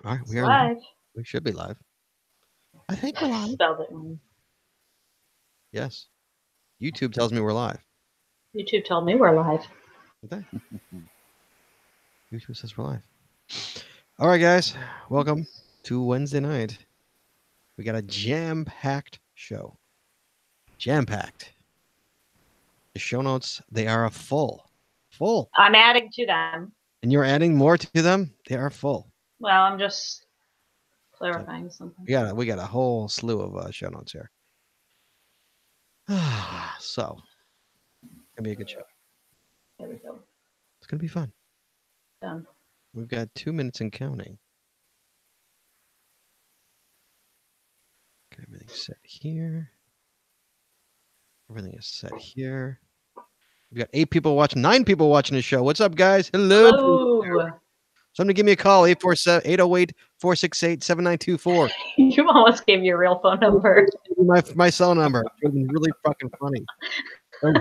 All right, we are live. Live. We should be live. I think we're live. Spelled it wrong. Yes. YouTube tells me we're live. YouTube told me we're live. Okay. YouTube says we're live. All right, guys. Welcome to Wednesday night. We got a jam-packed show. Jam-packed. The show notes, they are full. Full. I'm adding to them. And you're adding more to them? They are full. Well, I'm just clarifying something. We got a whole slew of show notes here. So, it's gonna be a good show. There we go. It's gonna be fun. Done. We've got 2 minutes and counting. Get everything set here. Everything is set here. We've got 8 people watching, 9 people watching the show. What's up, guys? Hello. Hello. Somebody give me a call, 808-468-7924. You almost gave me your real phone number. My cell number. It would have been really fucking funny. I'm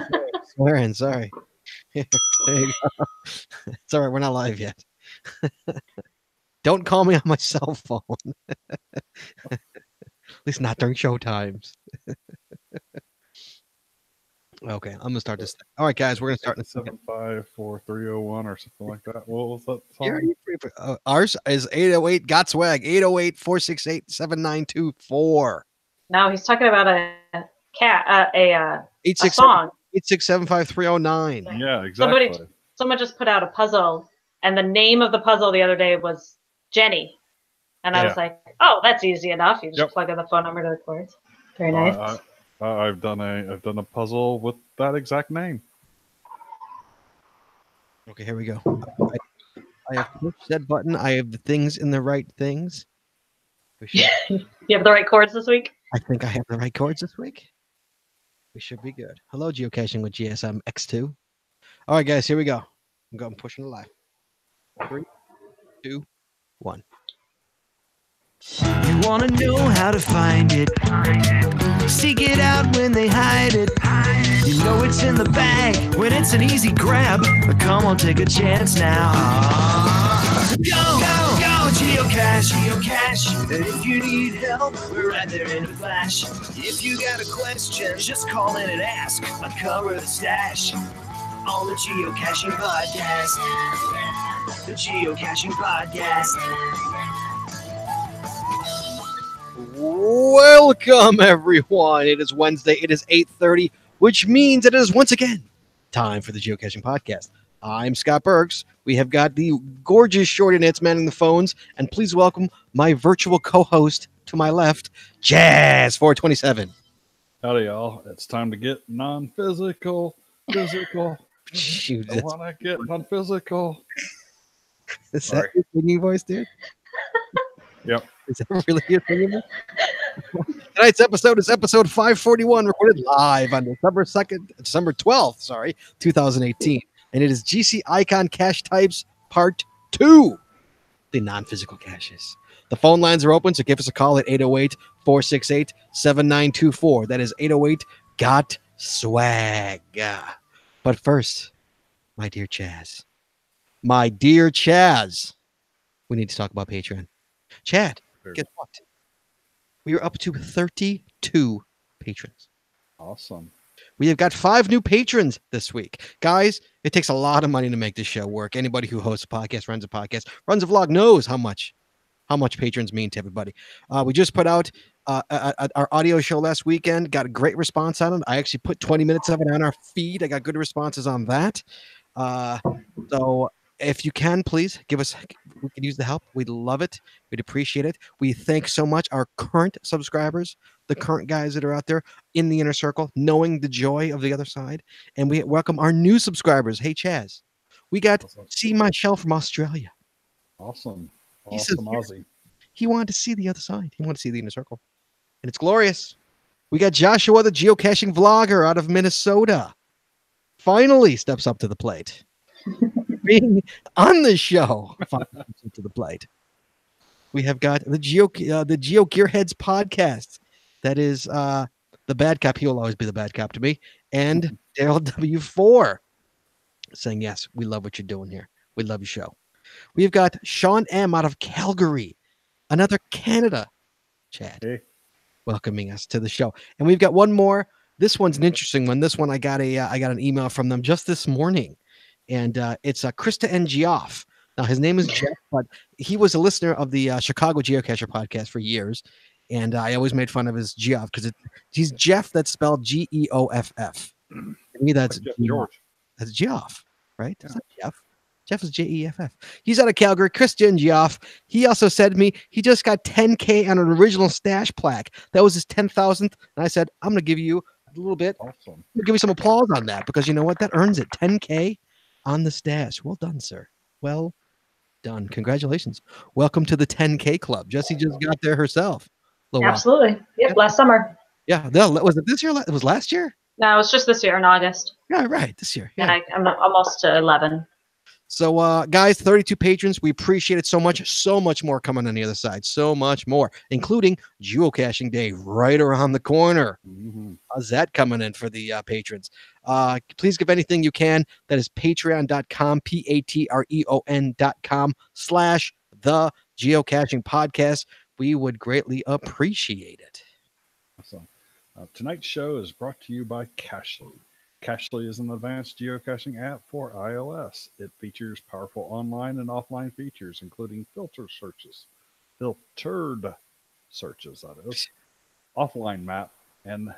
swearing, sorry. There you go. It's all right, we're not live yet. Don't call me on my cell phone. At least not during show times. Okay, I'm gonna start this thing. All right, guys, we're gonna start in a second. 754-301 or something like that. What was that song? Ours is 808 got swag 808-468-7924. No, he's talking about a song. 867-530-9. Yeah, exactly. Someone just put out a puzzle, and the name of the puzzle the other day was Jenny, and I was like, "Oh, that's easy enough. You just plug in the phone number to the chords." Very nice. I've done a puzzle with that exact name. Okay, here we go. I have pushed that button. I have the things in the right things. You have the right chords this week? I think I have the right chords this week. We should be good. Hello, Geocaching with GSM X2. All right, guys, here we go. I'm pushing the live. 3, 2, 1. You want to know how to find it. Seek it out when they hide it. You know it's in the bag when it's an easy grab. But come on, take a chance now. Go, geocache. And if you need help, we're right there in a flash. If you got a question, just call in and ask. Uncover the stash on the Geocaching Podcast. The Geocaching Podcast. Welcome, everyone. It is Wednesday. It is 8:30, which means it is once again time for the Geocaching Podcast. I'm Scott Bergs. We have got the gorgeous Shorty Nits manning the phones, and please welcome my virtual co-host to my left, Jazz427. Howdy, y'all. It's time to get non-physical. Physical. Shoot, I want to get non-physical. Is that your singing voice, dude? Yep. Is that really your singing voice? Tonight's episode is episode 541, recorded live on December 12th, 2018. And it is GC Icon Cache Types Part 2, the non-physical caches. The phone lines are open, so give us a call at 808-468-7924. That is 808-GOT-SWAG. But first, my dear Chaz, we need to talk about Patreon. Chad, guess what? We are up to 32 patrons. Awesome. We have got 5 new patrons this week. Guys, it takes a lot of money to make this show work. Anybody who hosts a podcast, runs a vlog knows how much patrons mean to everybody. We just put out our audio show last weekend. Got a great response on it. I actually put 20 minutes of it on our feed. I got good responses on that. So if you can, please we could use the help. We'd love it. We'd appreciate it. We thank so much our current subscribers, the current guys that are out there in the inner circle, knowing the joy of the other side. And we welcome our new subscribers. Hey, Chaz, we got C. Michelle from Australia. Awesome. He says Aussie. he wanted to see the other side. He wanted to see the inner circle. And it's glorious. We got Joshua, the geocaching vlogger out of Minnesota. Finally steps up to the plate. Being on the show, to the plate. We have got the Geo Gearheads podcast. That is the bad cop. He will always be the bad cop to me. And Daryl W4 saying, yes, we love what you're doing here. We love your show. We've got Sean M out of Calgary another Canada Chad. Hey. Welcoming us to the show. And we've got one more. This one's an interesting one. This one I got an email from them just this morning. And it's Krista and Geoff. Now his name is Jeff, but he was a listener of the Chicago Geocacher podcast for years. And I always made fun of his Geoff because he's Jeff that's spelled Geoff. To me, that's Like George. That's Geoff, right? Yeah. That's not Jeff. Jeff is Jeff. He's out of Calgary. Christian Geoff. He also said to me he just got 10K on an original stash plaque. That was his 10,000th. And I said, I'm going to give you a little bit. Awesome. Give me some applause on that because you know what? That earns it. 10K on the stash. Well done, sir. Well done. Congratulations. Welcome to the 10K club. Jessie just got there herself. Absolutely. Yep. Last summer. Yeah. Was it this year? It was last year? No, it was just this year in August. Yeah, right. This year. Yeah. And I'm almost to 11. So, guys, 32 patrons. We appreciate it so much. So much more coming on the other side. So much more, including Geocaching Day right around the corner. Mm-hmm. How's that coming in for the patrons? Please give anything you can. That is patreon.com, patreon.com/the Geocaching Podcast. We would greatly appreciate it. Awesome. Tonight's show is brought to you by Cachly. Cachly is an advanced geocaching app for iOS. It features powerful online and offline features, including filtered searches, that is, offline map, and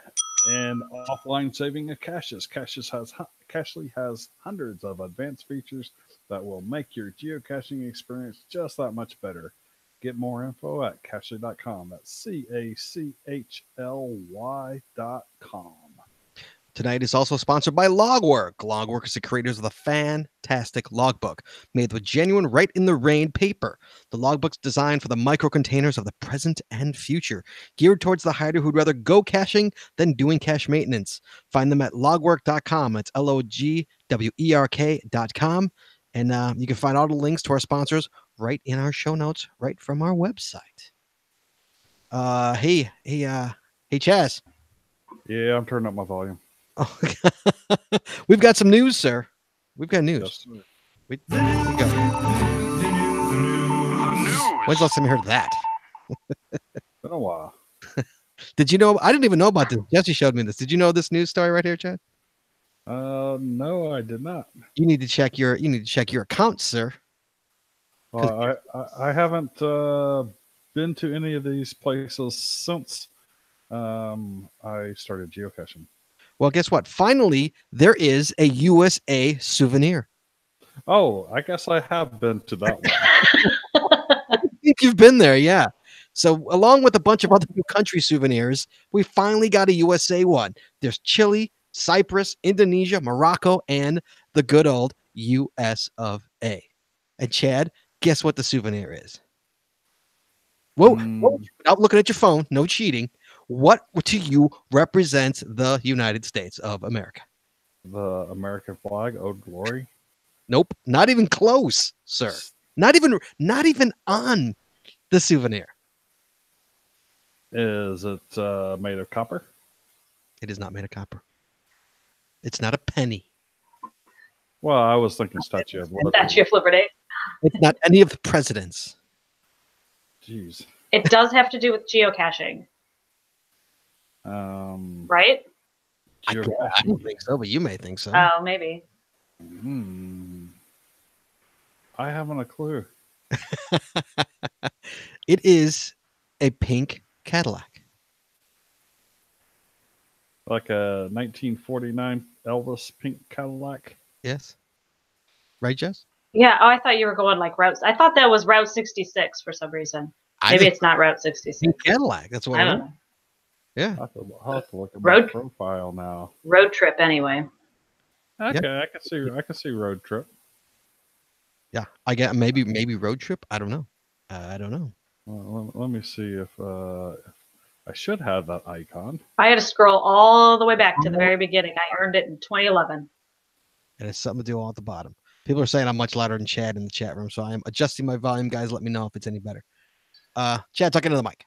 offline saving of caches. Cachly has hundreds of advanced features that will make your geocaching experience just that much better. Get more info at cachly.com. That's CACHLY.com. Tonight is also sponsored by Logwork. Logwork is the creators of the fantastic logbook made with genuine right-in-the-rain paper. The logbook's designed for the micro-containers of the present and future, geared towards the hider who'd rather go caching than doing cache maintenance. Find them at logwork.com. It's LOGWERK.com. And you can find all the links to our sponsors right in our show notes, right from our website. Hey, Chaz. Yeah, I'm turning up my volume. Oh, we've got some news, sir. We've got news. Yes. There we go. When's the last time you heard that? Been a while. Did you know? I didn't even know about this. Jesse showed me this. Did you know this news story right here, Chad? No, I did not. You need to check your account, sir. Well, I haven't been to any of these places since I started geocaching. Well, guess what? Finally, there is a USA souvenir. Oh, I guess I have been to that one. I think you've been there, yeah. So along with a bunch of other new country souvenirs, we finally got a USA one. There's Chile, Cyprus, Indonesia, Morocco, and the good old US of A. And Chad, guess what the souvenir is? Whoa, without looking at your phone, no cheating. What to you represents the United States of America? The American flag, Old Glory. Nope, not even close, sir. Not even on the souvenir. Is it made of copper? It is not made of copper. It's not a penny. Well, I was thinking Statue of Liberty. Statue of Liberty. It's not any of the presidents. Jeez. It does have to do with geocaching, right? I don't think so, but you may think so. Oh, maybe. I haven't a clue. It is a pink Cadillac. Like a 1949 Elvis pink Cadillac. Yes. Right, Jess? Yeah. Oh, I thought you were going like routes. I thought that was Route 66 for some reason. Maybe it's not Route 66. Pink Cadillac. That's what I don't know. Yeah. I'll have to look at my profile now. Road trip, anyway. Okay, Yep. I can see road trip. Yeah. I get maybe road trip. I don't know. Well, let me see if I should have that icon. I had to scroll all the way back to the very beginning. I earned it in 2011. And it's something to do all at the bottom. People are saying I'm much louder than Chad in the chat room, so I'm adjusting my volume. Guys, let me know if it's any better. Chad, talk into the mic.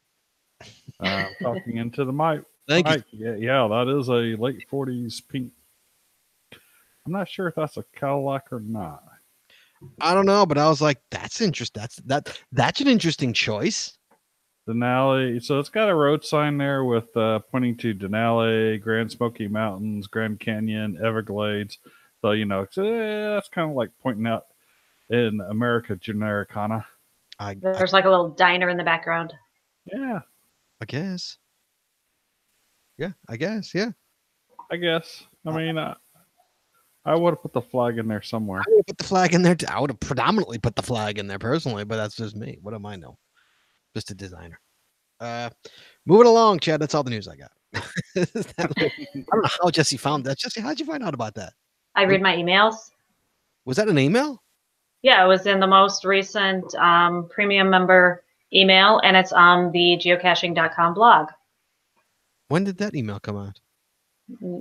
Talking into the mic. Thank you. Yeah, that is a late 40s pink. I'm not sure if that's a Cadillac or not. I don't know, but I was like, that's interesting. That's an interesting choice. Denali. So it's got a road sign there with pointing to Denali, Grand Smoky Mountains, Grand Canyon, Everglades. So, that's kind of like pointing out in America Genericana. There's like a little diner in the background. Yeah. I guess. Yeah, I guess. Yeah. I guess. I mean, I would have put the flag in there somewhere. I would have put the flag in there. I would have predominantly put the flag in there personally, but that's just me. What do I know? Just a designer. Moving along, Chad. That's all the news I got. I don't know how Jesse found that. Jesse, how'd you find out about that? I read my emails. Was that an email? Yeah, it was in the most recent premium member email, and it's on the geocaching.com blog. When did that email come out?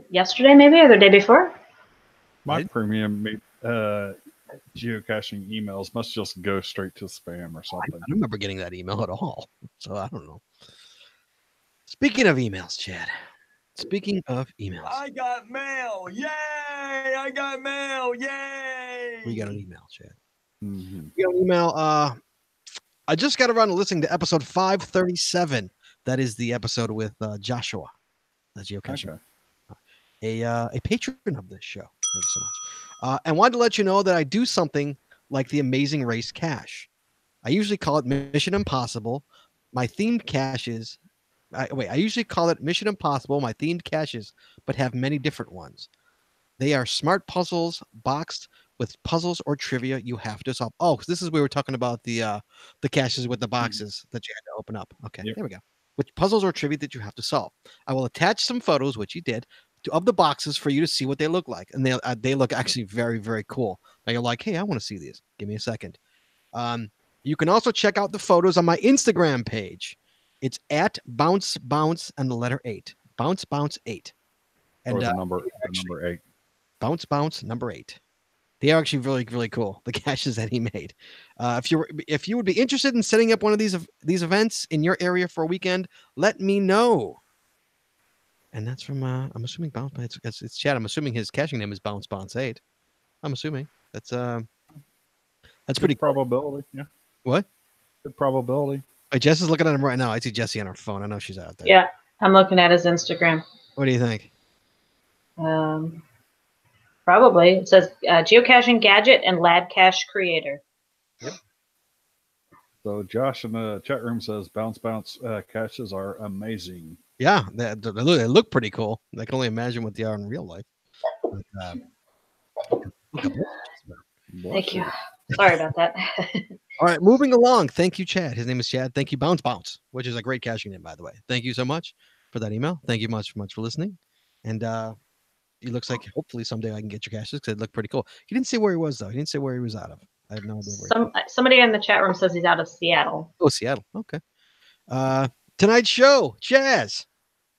Yesterday, maybe, or the day before. My premium geocaching emails must just go straight to spam or something. I don't remember getting that email at all, so I don't know. Speaking of emails, Chad. Speaking of emails. I got mail. Yay! I got mail. Yay! We got an email, Chad. Mm-hmm. We got an email. I just got around to listening to episode 537. That is the episode with Joshua, the geocaching. Okay. A patron of this show. Thank you so much. And wanted to let you know that I do something like the Amazing Race Cache. I usually call it Mission Impossible. My themed caches. I usually call it Mission Impossible, my themed caches, but have many different ones. They are smart puzzles boxed with puzzles or trivia you have to solve. Oh, because this is we were talking about the caches with the boxes that you had to open up. Okay, There we go. With puzzles or trivia that you have to solve. I will attach some photos, which you did, of the boxes for you to see what they look like, and they look actually very, very cool. Now you're like, hey, I want to see these. Give me a second. You can also check out the photos on my Instagram page. It's at bounce and the letter 8. Bounce 8. And the number 8. Bounce number 8. They are actually really, really cool. The caches that he made. If you would be interested in setting up one of these events in your area for a weekend, let me know. And that's from I'm assuming Bounce. It's Chad. I'm assuming his caching name is Bounce 8. I'm assuming that's pretty probability. Yeah. What? Good probability. Jess is looking at him right now. I see Jessie on her phone. I know she's out there. Yeah, I'm looking at his Instagram. What do you think? Probably. It says geocaching gadget and lab cache creator. Yep. So Josh in the chat room says bounce caches are amazing. Yeah, they look pretty cool. I can only imagine what they are in real life. Thank you. Sorry about that. All right, moving along. Thank you, Chad. His name is Chad. Thank you, Bounce, which is a great caching name, by the way. Thank you so much for that email. Thank you much for listening. And it looks like hopefully someday I can get your caches because it looked pretty cool. He didn't say where he was, though. He didn't say where he was out of. I have no idea where. Somebody in the chat room says he's out of Seattle. Oh, Seattle. Okay. Tonight's show, Jazz.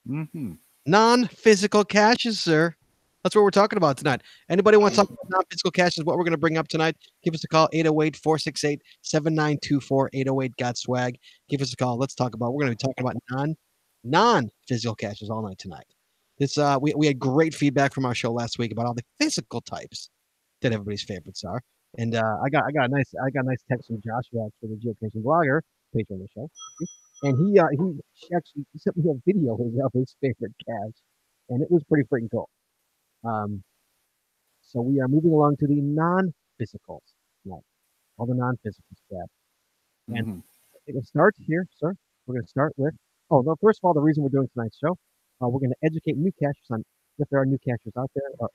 Mm-hmm. Non-physical caches, sir. That's what we're talking about tonight. Anybody wants to talk about non-physical caches, what we're going to bring up tonight, give us a call, 808-468-7924, 808-GOT-SWAG. Give us a call. Let's talk about, we're going to be talking about non-physical caches all night tonight. This we had great feedback from our show last week about all the physical types that everybody's favorites are. And I got a nice text from Joshua, actually, the geocaching blogger, patron of the show. And he actually sent me a video of his favorite cache. And it was pretty freaking cool. So we are moving along to the non-physicals tonight. All the non-physicals, Chad. And it starts here, sir. We're going to start with, first of all, the reason we're doing tonight's show, we're going to educate new cachers on if there are new cachers out there, or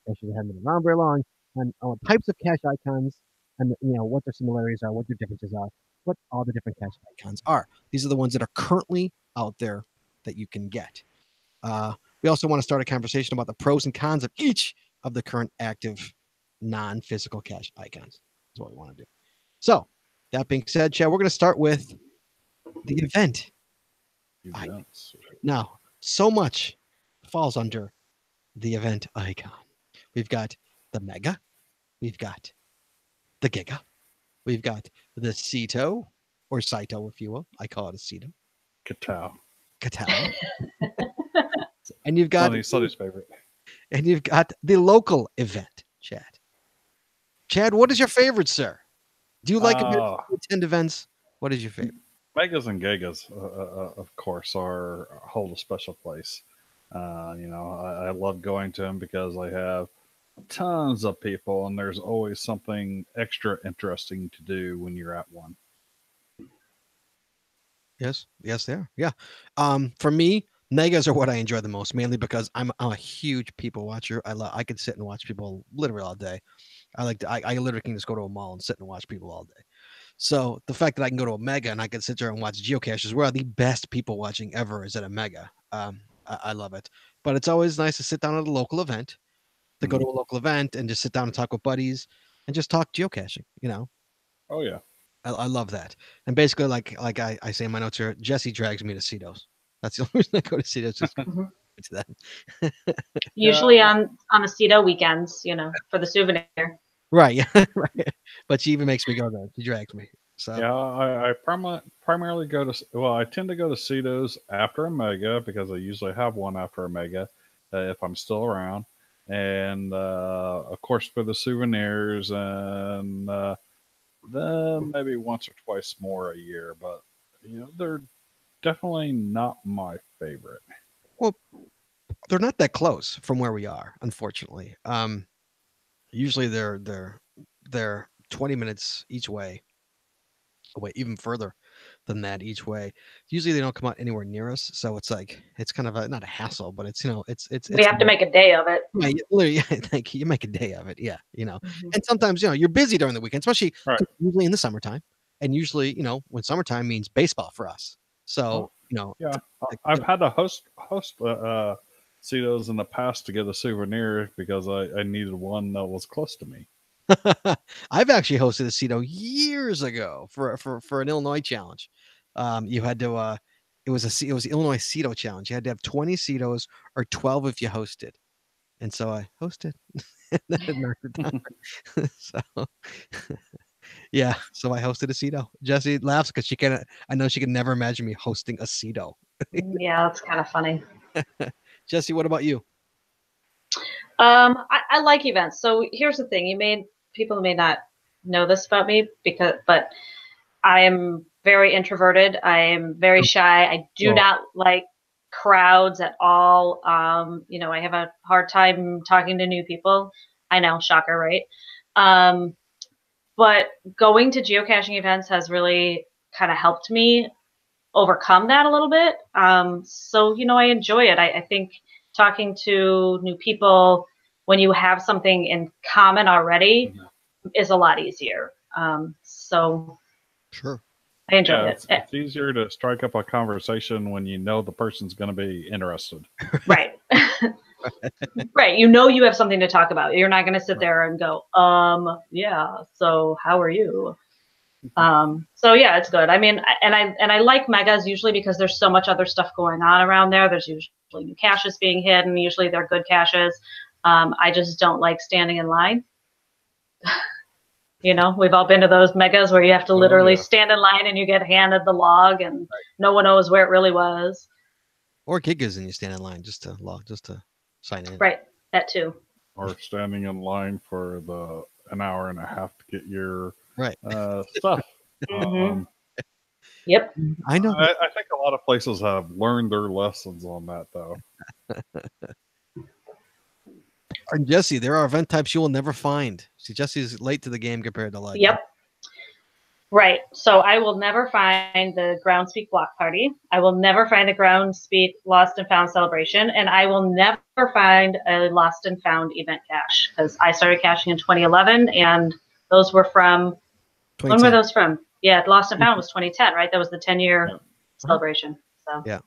cachers that haven't been around very long, on types of cache icons, and what their similarities are, what their differences are, what all the different cache icons are. These are the ones that are currently out there that you can get. We also want to start a conversation about the pros and cons of each of the current active non-physical cache icons. That's what we want to do. So, that being said, Chad, we're going to start with the event. Now, so much falls under the event icon. We've got the Mega. We've got the Giga. We've got the Ceto, or Saito, if you will. I call it a Ceto. Katao. And you've got Sonny's favorite. And you've got the local event, Chad. Chad, what is your favorite, sir? Do you like attend events? What is your favorite? Megas and Gigas, of course, hold a special place. I love going to them because I have tons of people, and there's always something extra interesting to do when you're at one. Yes, they are. Yeah. For me, megas are what I enjoy the most, mainly because I'm a huge people watcher. I could sit and watch people literally all day. I literally can just go to a mall and sit and watch people all day. So the fact that I can go to a mega and I can sit there and watch geocaches, where the best people watching ever is at a mega. I love it. But it's always nice to sit down at a local event, to go to a local event and just sit down and talk with buddies and just talk geocaching. Oh yeah. I love that. And basically, like I say in my notes here, Jesse drags me to Cedos. That's the only reason I go to Cedos. Just to that. Usually on the Cedo weekends, for the souvenir. Right. Yeah. Right. But she even makes me go there. She drags me. So yeah, I primarily go to. Well, I tend to go to Cedos after a mega because I usually have one after a mega if I'm still around, and of course for the souvenirs and. Then maybe once or twice more a year, but they're definitely not my favorite. Well, they're not that close from where we are, unfortunately. Usually they're 20 minutes each way, away, even further than that each way. Usually they don't come out anywhere near us, so it's kind of not a hassle, but it's we have to make a day of it. Yeah, literally, thank you. You make a day of it, yeah. And sometimes you're busy during the weekend, especially usually in the summertime, and usually when summertime means baseball for us. So yeah, I've had to host Cedos in the past to get a souvenir because I needed one that was close to me. I've actually hosted a Cedo years ago for an Illinois challenge. You had to it was the Illinois Cedo challenge. You had to have 20 Cedos or 12 if you hosted. And so I hosted. And then it knocked it down. So yeah, so I hosted a Cedo. Jessie laughs because I know she can never imagine me hosting a Cedo. Yeah, that's kind of funny. Jessie, what about you? I like events. So here's the thing. People may not know this about me but I am very introverted. I am very shy. I do not like crowds at all. I have a hard time talking to new people. I know, shocker, right? But going to geocaching events has really kind of helped me overcome that a little bit. So I enjoy it. I think talking to new people when you have something in common already is a lot easier. So sure. I enjoy it. It's easier to strike up a conversation when you know the person's going to be interested. Right. Right. You have something to talk about. You're not going to sit there and go, yeah, so how are you? So yeah, it's good. I mean, and I like megas usually because there's so much other stuff going on around there. There's usually new caches being hidden. Usually they're good caches. I just don't like standing in line. We've all been to those megas where you have to literally stand in line and you get handed the log and no one knows where it really was. Or gigas and you stand in line just to sign in. Right, that too. Or standing in line for an hour and a half to get your stuff. Yep. I know. I think a lot of places have learned their lessons on that, though. And Jesse, there are event types you will never find. See, Jesse's late to the game compared to like. Yep. Right. So I will never find the Groundspeak block party. I will never find the Groundspeak Lost and Found celebration. And I will never find a Lost and Found event cache because I started caching in 2011 and those were from, when were those from? Yeah, Lost and Found was 2010, right? That was the 10-year celebration. So yeah,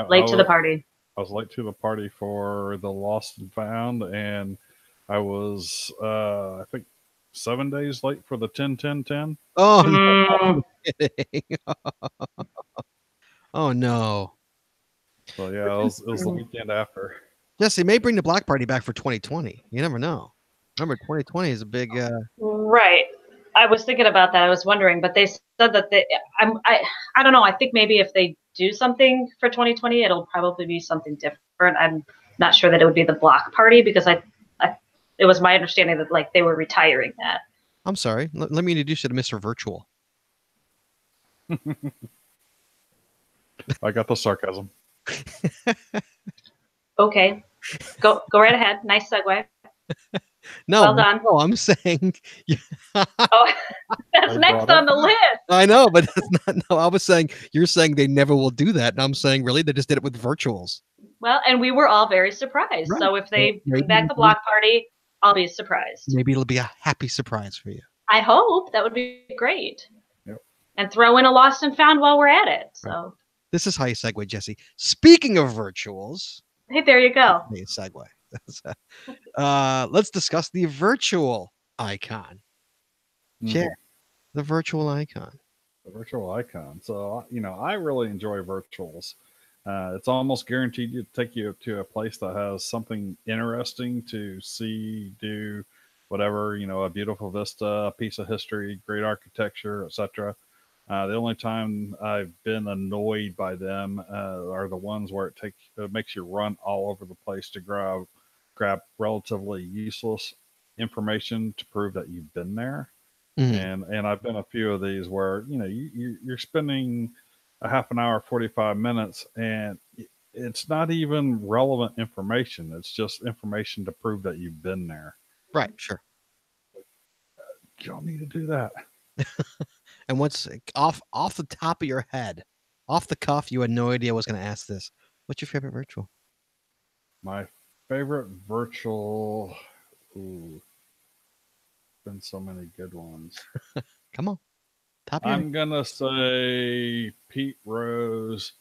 late to the party. I was late to the party for the Lost and Found, and I was, I think, 7 days late for the 10-10-10. Oh, no. Oh, no. So, yeah, it was the weekend after. Yes, they may bring the block party back for 2020. You never know. Remember, 2020 is a big... Right. I was thinking about that. I was wondering, but they said that I don't know. I think maybe if they do something for 2020, it'll probably be something different. I'm not sure that it would be the block party because it was my understanding that like they were retiring that. I'm sorry. Let me introduce you to Mr. Virtual. I got the sarcasm. Okay. Go right ahead. Nice segue. No, Well done. no, I'm saying. Oh, that's next on the list. I know, but that's not. No, I was saying you're saying they never will do that, and I'm saying really they just did it with virtuals. Well, and we were all very surprised. Right. So if they Maybe- bring back the block party, I'll be surprised. Maybe it'll be a happy surprise for you. I hope that would be great. Yep. And throw in a lost and found while we're at it. So This is how you segue, Jesse. Speaking of virtuals, hey, there you go. hey, segue. Let's discuss the virtual icon. Share the virtual icon. The virtual icon. So, I really enjoy virtuals. It's almost guaranteed to take you to a place that has something interesting to see, do, whatever, a beautiful vista, a piece of history, great architecture, etc. The only time I've been annoyed by them are the ones where it makes you run all over the place to grab relatively useless information to prove that you've been there. And I've been a few of these where you're spending a half an hour, 45 minutes, and it's not even relevant information. It's just information to prove that you've been there. Right, sure. You don't need to do that. And what's off the top of your head, off the cuff, you had no idea I was going to ask this. What's your favorite virtual? My favorite virtual. Been so many good ones. Come on. Top of your I'm gonna say Pete Rose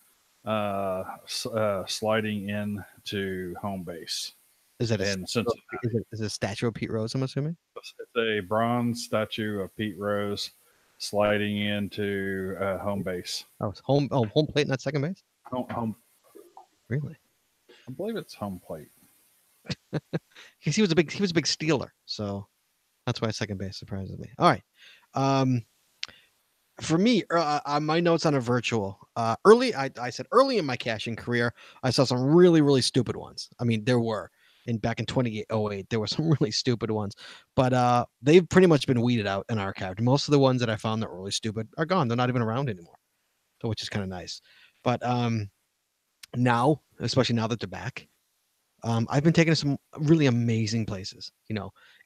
sliding in to home base. Is it in Cincinnati. is it a statue of Pete Rose, I'm assuming? It's a bronze statue of Pete Rose sliding into home base. Oh, it's home plate, not second base? Home. Really? I believe it's home plate. Because he was a big stealer, so that's why second base surprises me. All right. For me, my notes on a virtual. I said early in my caching career, I saw some really, really stupid ones. I mean, there were. Back in 2008, there were some really stupid ones, but they've pretty much been weeded out and archived. Most of the ones that I found that were really stupid are gone. They're not even around anymore, so which is kind of nice. But now, especially now that they're back, I've been taken to some really amazing places.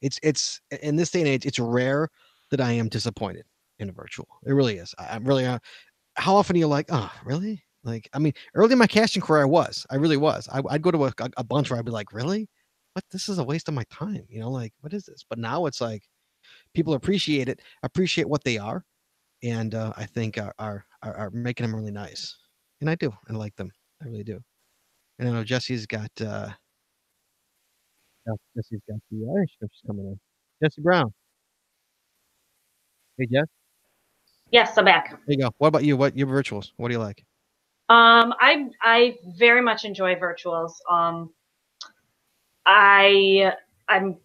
It's in this day and age, it's rare that I am disappointed in a virtual. It really is. I'm really. How often are you like, oh, really? Like, I mean, early in my casting career, I really was. I'd go to a bunch where I'd be like, really? What? This is a waste of my time. Like, what is this? But now it's like people appreciate it, appreciate what they are, and I think are making them really nice. And I do. I like them. I really do. And I know Jesse's got the Irish coach coming in. Jesse Brown. Hey, Jess. Yes, I'm back. There you go. What about you? What your virtuals? What do you like? I very much enjoy virtuals. I'm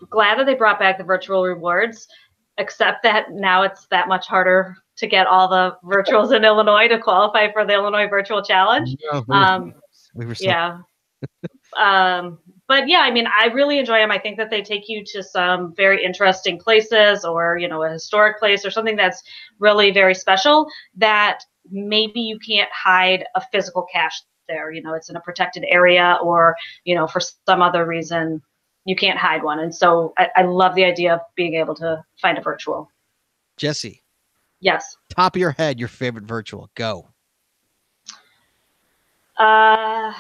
glad that they brought back the virtual rewards, except that now it's that much harder to get all the virtuals in Illinois to qualify for the Illinois Virtual Challenge. We were so yeah. But yeah, I mean, I really enjoy them. I think that they take you to some very interesting places, or a historic place or something that's really very special that maybe you can't hide a physical cache there. It's in a protected area, or for some other reason you can't hide one. And so I love the idea of being able to find a virtual. Jesse. Yes. Top of your head, your favorite virtual. Go. Don't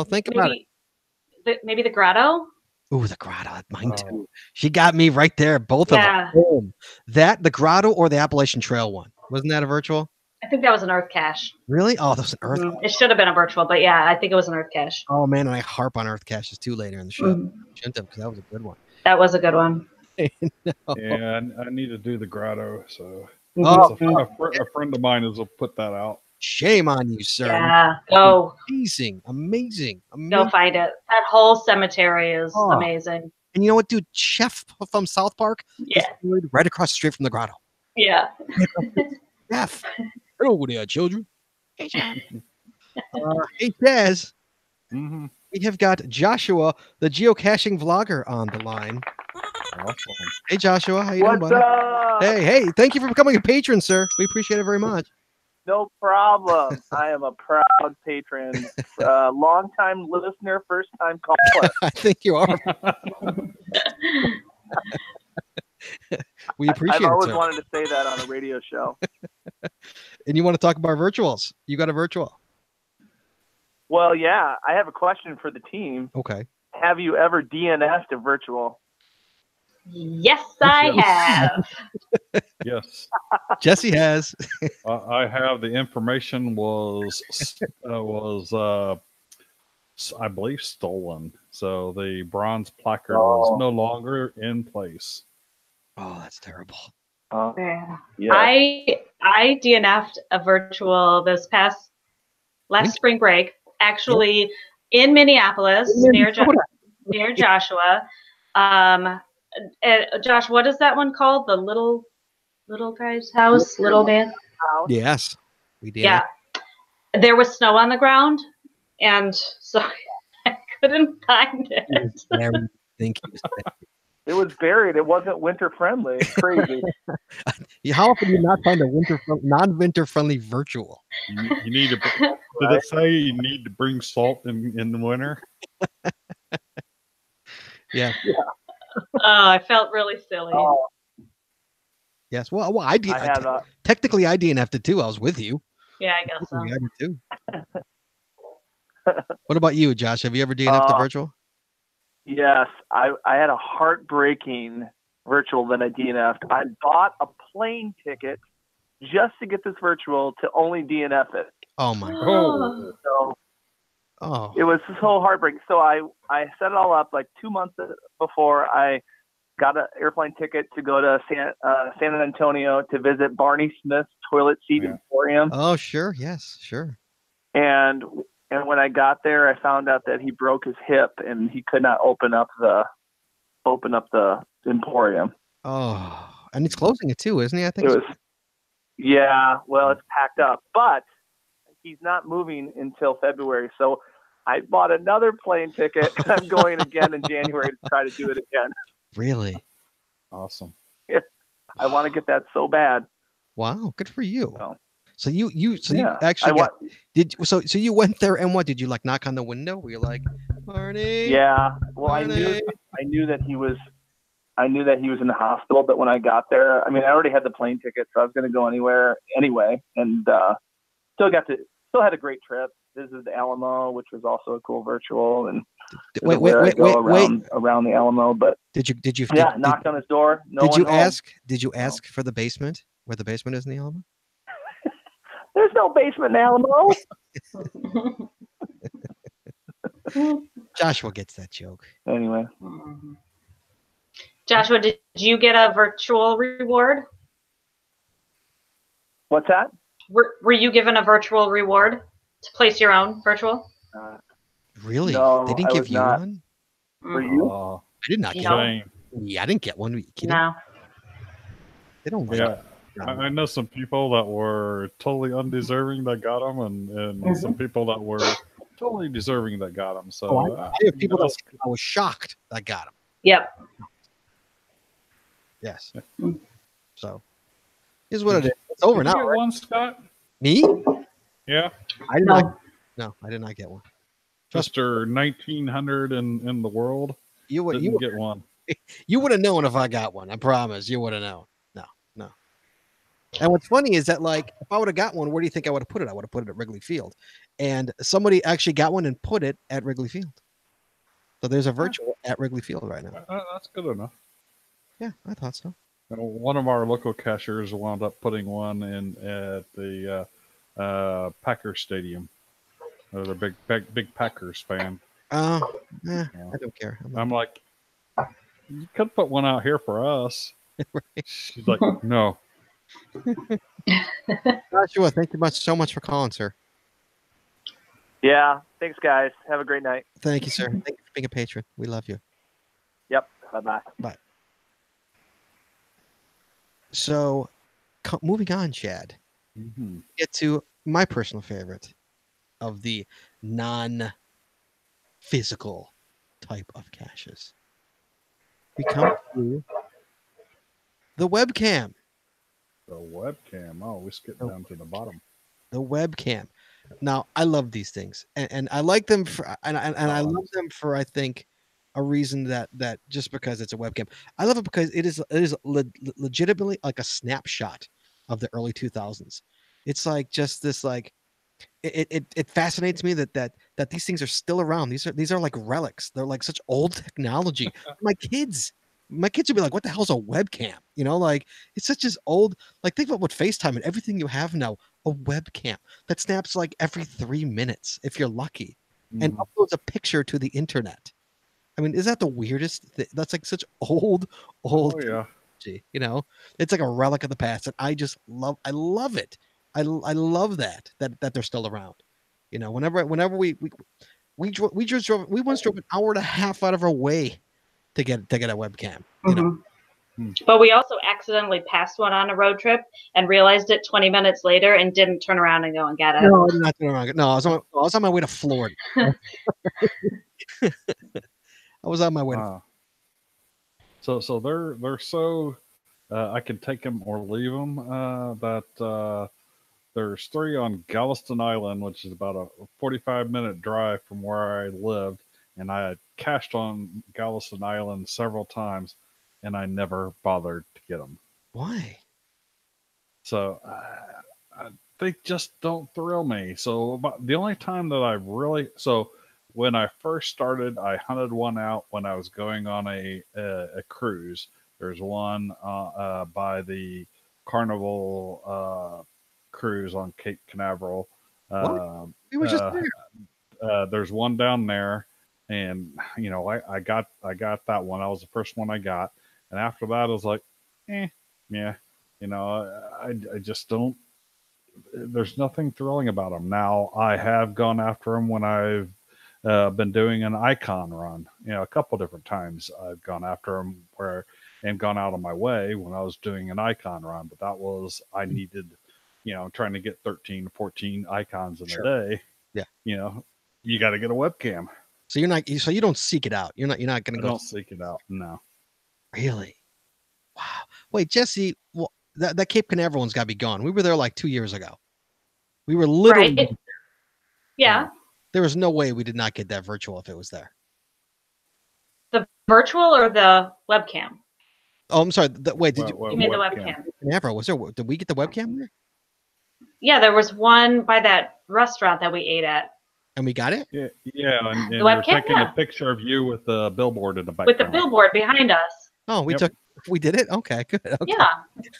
think about it. Maybe the grotto. Ooh, the grotto. Mine too. She got me right there. Both of them. Boom. The grotto or the Appalachian Trail one. Wasn't that a virtual? I think that was an Earth cache. Really? Oh, that was an Earth. It should have been a virtual, but yeah, I think it was an Earth cache. Oh man, and I harp on Earth caches too later in the show. Shouldn't have, because that was a good one. That was a good one. No. Yeah, I need to do the grotto. So a friend of mine has put that out. Shame on you, sir. Yeah, go. Amazing. Go find it. That whole cemetery is amazing. And you know what, dude? Chef from South Park. Yeah. Right across the street from the grotto. Yeah. Chef. Hello there, children. Hey, hey, Jazz. Mm-hmm. We have got Joshua, the geocaching vlogger, on the line. Awesome. Hey, Joshua. How you doing, buddy? What's up? Hey. Thank you for becoming a patron, sir. We appreciate it very much. No problem. I am a proud patron, long-time listener, first-time caller. I think you are. We appreciate I've always it, sir. wanted to say that on a radio show. And you want to talk about virtuals? You got a virtual? Well, yeah. I have a question for the team. Okay. Have you ever DNF'd a virtual? Yes, I have. Yes. Jesse has. I have. The information was I believe stolen. So the bronze placard was no longer in place. Oh, that's terrible. Yeah. Yeah. I DNF'd a virtual this last spring break, actually in Minneapolis near Joshua. Josh, what is that one called? The little guy's house, little man house. Yes, we did. Yeah, there was snow on the ground, and so I couldn't find it. It was buried. It wasn't winter friendly. It's crazy. How often do you not find a non-winter friendly virtual? You need to. Did it say you need to bring salt in the winter? Yeah. Oh, I felt really silly. Yes. Well, technically I DNF'd it too. I was with you. Yeah, I guess so. I did too. What about you, Josh? Have you ever DNF'd a virtual? Yes, I had a heartbreaking virtual that I DNF'd. I bought a plane ticket just to get this virtual to only DNF it. Oh my God. So it was this whole heartbreak. So I set it all up like 2 months before. I got an airplane ticket to go to San Antonio to visit Barney Smith's Toilet Seat Emporium. Oh, sure. Yes, sure. And when I got there, I found out that he broke his hip and he could not open up the Emporium. Oh, and he's closing it too, isn't he? I think it was. Yeah, well, it's packed up, but he's not moving until February. So I bought another plane ticket. I'm going again in January to try to do it again. Really? Awesome. Yeah, I want to get that so bad. Wow, good for you. So you Yeah, actually so you went there, and what did you like? Knock on the window? Were you like, Barney? Yeah. Well, Barney? I knew that he was in the hospital, but when I got there, I mean, I already had the plane ticket, so I was going to go anyway, and still had a great trip. Visited the Alamo, which was also a cool virtual, and wait, around the Alamo. But did you knocked on his door? Did you ask for the basement, where the basement is in the Alamo? There's no basement in Alamo. Joshua gets that joke. Anyway. Joshua, did you get a virtual reward? What's that? Were you given a virtual reward to place your own virtual? Really? No, they didn't give you one? Were you? I did not get one. Yeah, I didn't get one. No. They don't. I know some people that were totally undeserving that got them, and some people that were totally deserving that got them. So I have people that I was shocked that got them. Yep. Yes. So, here's what it is. It's over now. Did you get one, Scott? Me? Yeah. I did not. No, I did not get one. Mr. 1900 in the world. You didn't get one. You would have known if I got one. I promise. You would have known. No. And what's funny is that, like, if I would have got one, where do you think I would have put it? I would have put it at Wrigley Field. And somebody actually got one and put it at Wrigley Field. So there's a virtual at Wrigley Field right now. That's good enough. Yeah, I thought so. One of our local cashiers wound up putting one in at the Packers Stadium. They're a big Packers fan. I don't care. I'm like, you could put one out here for us. Right. She's like, no. Joshua, thank you so much for calling, sir. Yeah. Thanks, guys. Have a great night. Thank you, sir. Thank you for being a patron. We love you. Yep. Bye-bye. Bye. So, moving on, Chad. Get to my personal favorite of the non-physical type of caches. We come through the webcam. The webcam. Oh, we skipped down to the bottom. The webcam. Now, I love these things, and I like them for, and I love them for, I think, a reason that just because it's a webcam. I love it because it is legitimately like a snapshot of the early 2000s. It's like just this like it fascinates me that these things are still around. These are like relics. They're like such old technology. My kids would be like, "What the hell's a webcam?" You know, like it's such as old. Like think about what FaceTime and everything you have now. A webcam that snaps like every 3 minutes if you're lucky, and uploads a picture to the internet. I mean, is that the weirdest thing? That's like such old Oh yeah. technology, you know? It's like a relic of the past, and I love it. I love that they're still around. You know, whenever we once drove an hour and a half out of our way to get a webcam. You know, But we also accidentally passed one on a road trip and realized it 20 minutes later and didn't turn around and go and get it. no, I did not turn around. No, I was on my way to Florida. I was on my way. So they're so I can take them or leave them. That there's 3 on Galveston Island, which is about a 45-minute drive from where I lived, and I had cached on Galveston Island several times, and I never bothered to get them. Why? So they just don't thrill me. So the only time that I really when I first started, I hunted one out when I was going on a cruise. There's one by the Carnival cruise on Cape Canaveral. We were just there. There's one down there, and you know, I got that one. That was the first one I got, and after that, I was like, yeah, you know, I just don't. There's nothing thrilling about them. Now I have gone after them when I've been doing an icon run, you know, a couple different times. I've gone after them and gone out of my way when I was doing an icon run, but that was, I needed, you know, trying to get 13, 14 icons in a day. Yeah. You know, you got to get a webcam. So you don't seek it out. You're not going to go. Don't seek it out. No. Really? Wow. Wait, Jesse, well, that Cape Canaveral one's got to be gone. We were there like 2 years ago. We were literally. Right. Yeah. There was no way we did not get that virtual if it was there. The virtual or the webcam? Oh, I'm sorry. Wait, did you mean the webcam? Canaveral, was there? Did we get the webcam there? Yeah, there was one by that restaurant that we ate at. And we got it? Yeah. And the we're webcam, taking a picture of you with the billboard in the background. With the billboard behind us. Oh, we did it? Okay, good. Okay. Yeah.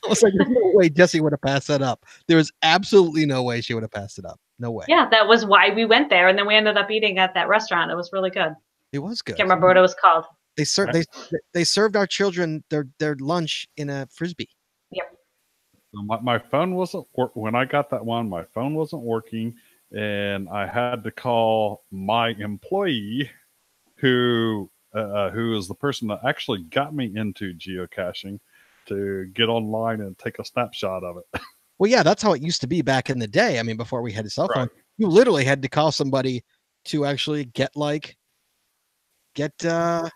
I was like, there's no way Jesse would have passed that up. There was absolutely no way she would have passed it up. No way. Yeah, that was why we went there, and then we ended up eating at that restaurant. It was really good. It was good. Can't remember what it was called. They served our children their lunch in a Frisbee. Yep. My phone wasn't when I got that one. My phone wasn't working, and I had to call my employee, who is the person that actually got me into geocaching, to get online and take a snapshot of it. Well, yeah, that's how it used to be back in the day. I mean, before we had a cell phone, Right. You literally had to call somebody to actually get somebody to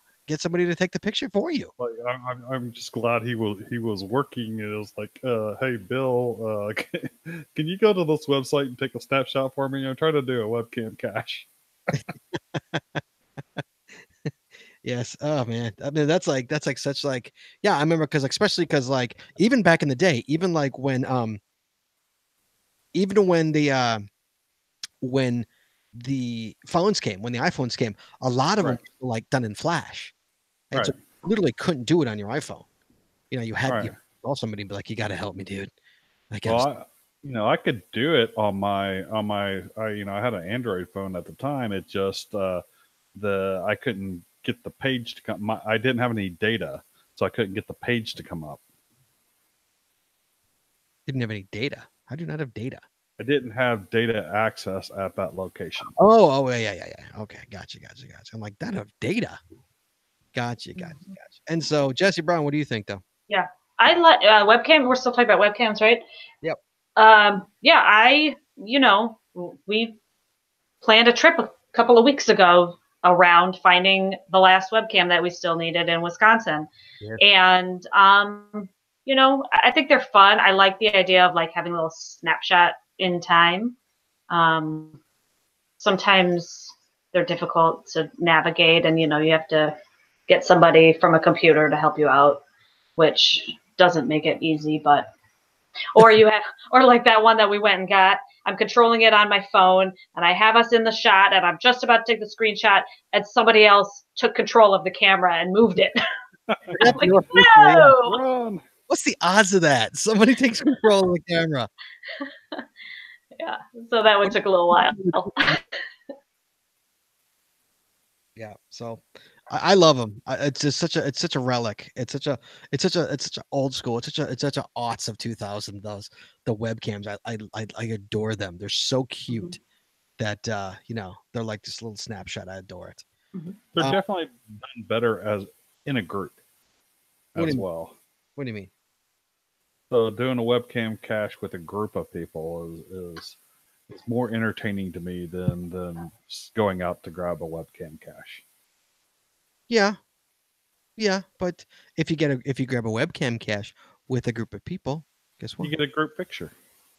take the picture for you. Like, I'm just glad he was working. And it was like, hey, Bill, can you go to this website and take a snapshot for me? I'm trying to do a webcam cache. Yes. Oh man. I mean, that's like such like, yeah, I remember especially because like even back in the day, even like when the phones came, when the iPhones came, a lot of them were like done in Flash. And so you literally couldn't do it on your iPhone. You know, you had to call somebody and be like, you got to help me, dude. Well, I could do it on my I had an Android phone at the time. It just I couldn't get the page to come. I didn't have any data, so I couldn't get the page to come up. Didn't have any data. How do you not have data? I didn't have data access at that location. Oh, yeah. Okay, gotcha. I'm like, that have data. Gotcha. And so, Jesse Brown, what do you think, though? Yeah, I like webcam. We're still talking about webcams, right? Yep. Yeah, we planned a trip a couple of weeks ago around finding the last webcam that we still needed in Wisconsin. Yes. And, I think they're fun. I like the idea of like having a little snapshot in time. Sometimes they're difficult to navigate, and you have to get somebody from a computer to help you out, which doesn't make it easy. But or like that one that we went and got. I'm controlling it on my phone, and I have us in the shot, and I'm just about to take the screenshot, and somebody else took control of the camera and moved it. I'm like, no! Run. What's the odds of that? Somebody takes control of the camera. Yeah, so that one took a little while. Yeah, so I love them. It's just such a relic. It's such a old school. It's such a aughts of 2000. The webcams. I adore them. They're so cute that they're like this little snapshot. I adore it. They're definitely done better as in a group as well. What do you mean? So doing a webcam cache with a group of people is more entertaining to me than just going out to grab a webcam cache. Yeah, but if you grab a webcam cache with a group of people, guess what? You get a group picture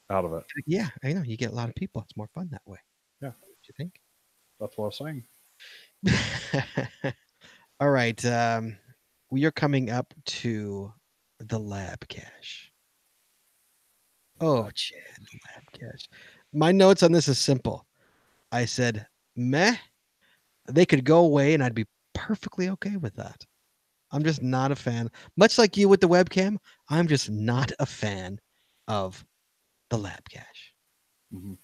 out of it. Yeah, I know. You get a lot of people. It's more fun that way. Yeah. What do you think? That's what I'm saying. All right. We are coming up to the lab cache. Oh, Chad, lab cache. My notes on this is simple. I said, meh. They could go away and I'd be perfectly okay with that. I'm just not a fan. Much like you with the webcam, I'm just not a fan of the lab cache. Mm-hmm.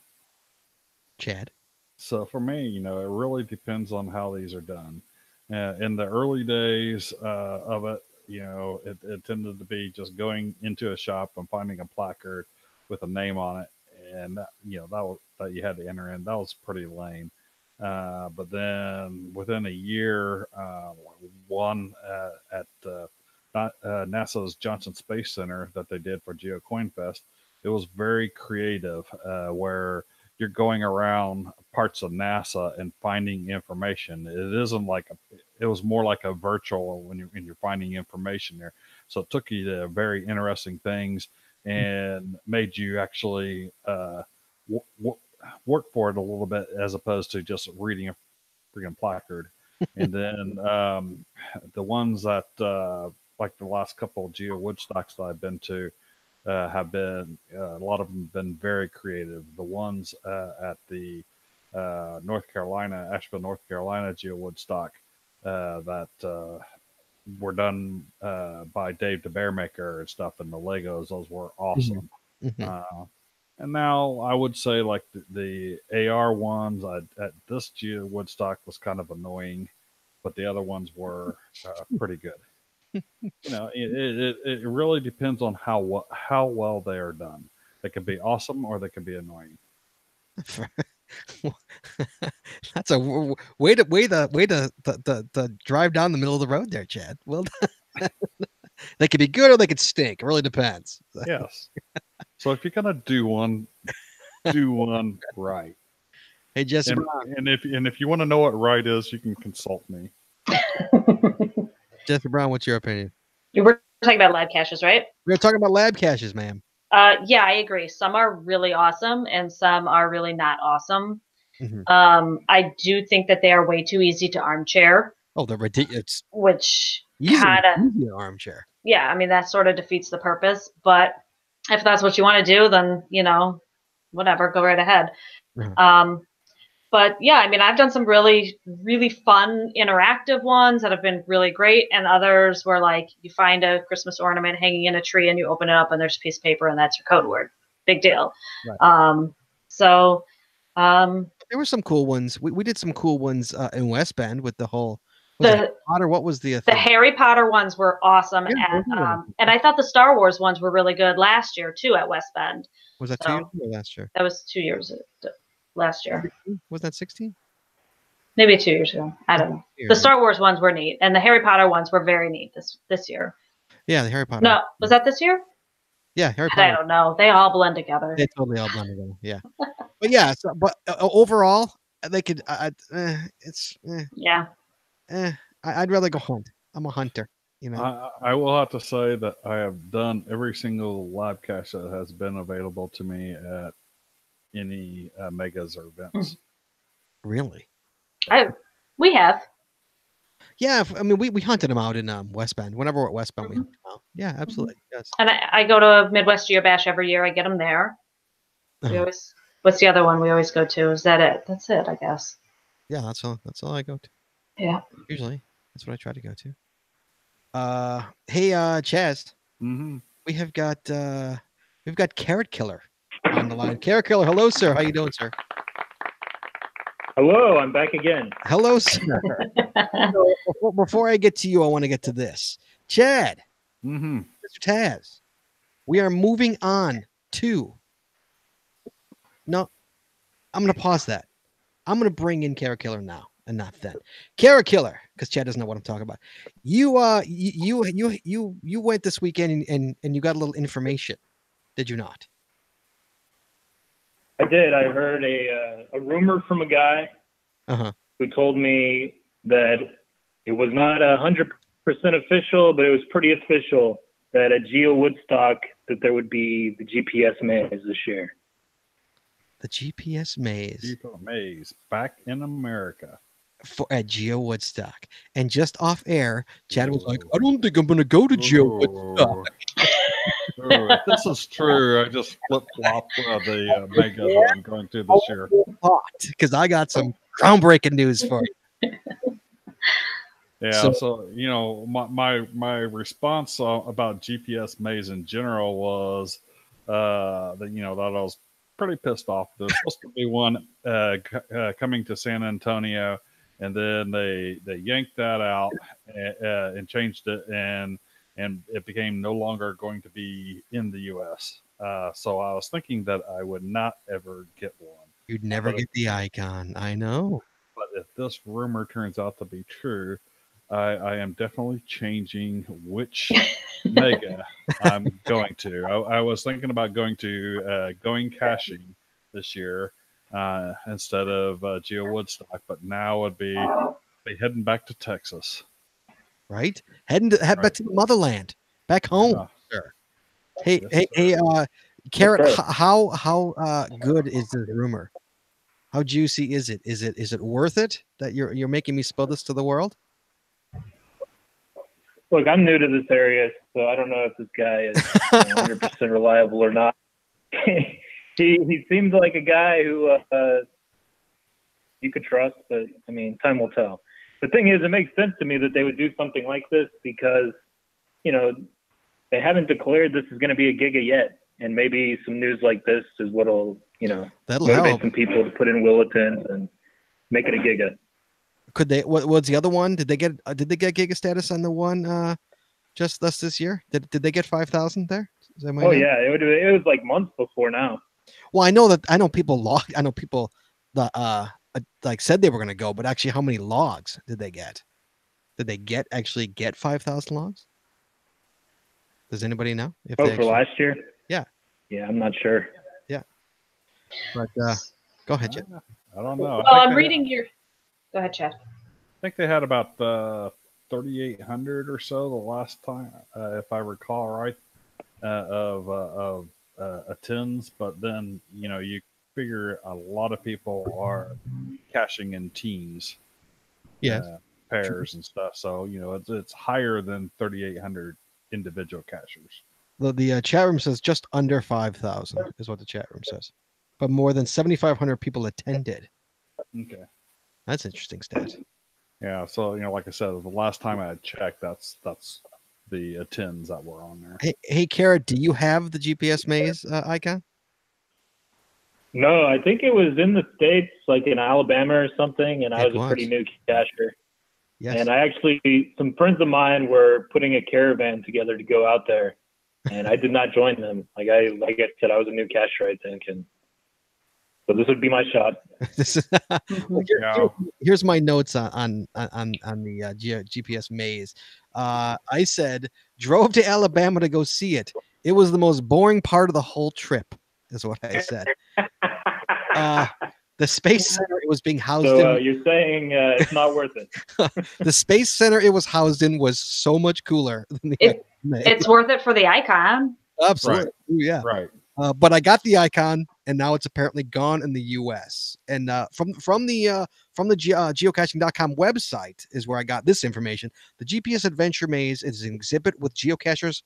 Chad? So for me, it really depends on how these are done. In the early days of it, it tended to be just going into a shop and finding a placard with a name on it, and that you had to enter in. That was pretty lame. But then within a year, one at NASA's Johnson Space Center that they did for GeoCoin Fest, it was very creative, where you're going around parts of NASA and finding information. It isn't like it was more like a virtual when you're finding information there. So it took you to very interesting things and made you actually work for it a little bit as opposed to just reading a freaking placard. And then the ones that like the last couple of Geo Woodstocks that I've been to have been a lot of them have been very creative. The ones at the Asheville, North Carolina Geo Woodstock that were done by Dave the Bearmaker and stuff, and the Legos, those were awesome. Mm-hmm. And now I would say like the AR ones at this Geo Woodstock was kind of annoying, but the other ones were pretty good. It really depends on how well they are done. They can be awesome or they can be annoying. That's a way to drive down the middle of the road there, Chad. Well, they could be good or they could stink. It really depends. Yes. So if you're gonna do one right. Hey, Jesse, and if you want to know what right is, you can consult me. Jesse Brown, what's your opinion? You were talking about lab caches, right? We were talking about lab caches, ma'am. Yeah, I agree. Some are really awesome and some are really not awesome. Mm-hmm. I do think that they are way too easy to armchair. Oh, they're ridiculous. Which kind of armchair. Yeah, I mean that sort of defeats the purpose. But if that's what you want to do, then whatever, go right ahead. Mm-hmm. But yeah, I mean, I've done some really, really fun interactive ones that have been really great, and others where like you find a Christmas ornament hanging in a tree and you open it up and there's a piece of paper and that's your code word. Big deal. Right. There were some cool ones. We did some cool ones in West Bend with the whole Harry Potter. What was the Harry Potter ones were awesome, and I thought the Star Wars ones were really good last year too at West Bend. Was that 2 years or last year? That was 2 years. Last year. Was that 16? Maybe 2 years ago. I don't know. The Star Wars ones were neat, and the Harry Potter ones were very neat this year. Yeah, the Harry Potter. No, was that this year? Yeah, Harry Potter. I don't know. They all blend together. They totally all blend together. Yeah, but yeah. So, but overall, they could. I'd rather go hunt. I'm a hunter. I will have to say that I have done every single live cache that has been available to me at any megas or events. Really? We have. Yeah, I mean, we hunted them out in West Bend. Whenever we're at West Bend, we hunt them out. Yeah, absolutely. Yes. And I go to Midwest Geobash every year. I get them there. We Uh-huh. always. What's the other one we always go to? Is that it? That's it, I guess. Yeah, that's all I go to. Yeah. Usually, that's what I try to go to. Hey, Chaz, Mm-hmm. we've got Carrot Killer on the line. Carrot Killer, hello, sir. How you doing, sir? Hello, I'm back again. Hello, sir. Before I get to you, I want to get to this. Chad, Mm-hmm. Mr. Taz, we are moving on to. No, I'm going to pause that. I'm going to bring in Carrot Killer now and not then. Carrot Killer, because Chad doesn't know what I'm talking about. You went this weekend and you got a little information, did you not? I did. I heard a rumor from a guy who told me that it was not 100% official, but it was pretty official that at Geo Woodstock that there would be the GPS maze this year. The GPS maze. Maze back in America. At Geo Woodstock. And just off air, Chad was like, I don't think I'm going to go to Geo Woodstock. If this is true, I just flip-flopped the mega that I'm going to this year. Because I got some groundbreaking news for you. Yeah, so you know, my response about GPS maze in general was that that I was pretty pissed off. There's supposed to be one coming to San Antonio, and then they yanked that out and changed it, and it became no longer going to be in the U.S. So I was thinking that I would not ever get one. You'd never get the icon. I know. But if this rumor turns out to be true, I am definitely changing which mega I'm going to. I was thinking about going to Going Caching this year instead of Geo Woodstock, but now would be heading back to Texas. Right? Head back to the motherland, back home. Sir. Hey, Carrot, how good is the rumor? How juicy is it? Is it worth it that you're making me spill this to the world? Look, I'm new to this area, so I don't know if this guy is 100% reliable or not. He seems like a guy who you could trust, but I mean, time will tell. The thing is, it makes sense to me that they would do something like this because, they haven't declared this is going to be a giga yet, and maybe some news like this is what'll, that'll motivate help some people to put in Willetons and make it a giga. Could they? What's the other one? Did they get giga status on the one just this year? Did they get 5,000 there? Yeah, it was like months before now. Well, I know people that like said they were going to go, but actually, how many logs did they get? Did they actually get 5,000 logs? Does anybody know? For last year? Yeah. Yeah, I'm not sure. Yeah. But go ahead, Chad. I don't know. Well, I'm reading your. Go ahead, Chad. I think they had about 3,800 or so the last time, if I recall right, of attends. But then you figure a lot of people are caching in teams, pairs and stuff. So it's higher than 3,800 individual cachers. The chat room says just under 5,000 is what the chat room says, but more than 7,500 people attended. Okay. That's an interesting stat. Yeah, so like I said, the last time I had checked, that's the attends that were on there. Hey, Carrot, do you have the GPS maze icon? No, I think it was in the States, like in Alabama or something, and I was a pretty new cacher. Yes. And some friends of mine were putting a caravan together to go out there, and I did not join them. Like I said, I was a new cacher, I think, and so this would be my shot. Here's my notes on the GPS maze. I said, drove to Alabama to go see it. It was the most boring part of the whole trip, is what I said. The Space Center it was being housed in. You're saying it's not worth it. The Space Center it was housed in was so much cooler than it's worth it for the icon. Absolutely. Right. Yeah. Right. But I got the icon and now it's apparently gone in the U.S. And from the geocaching.com website is where I got this information. The GPS Adventure Maze is an exhibit with geocaches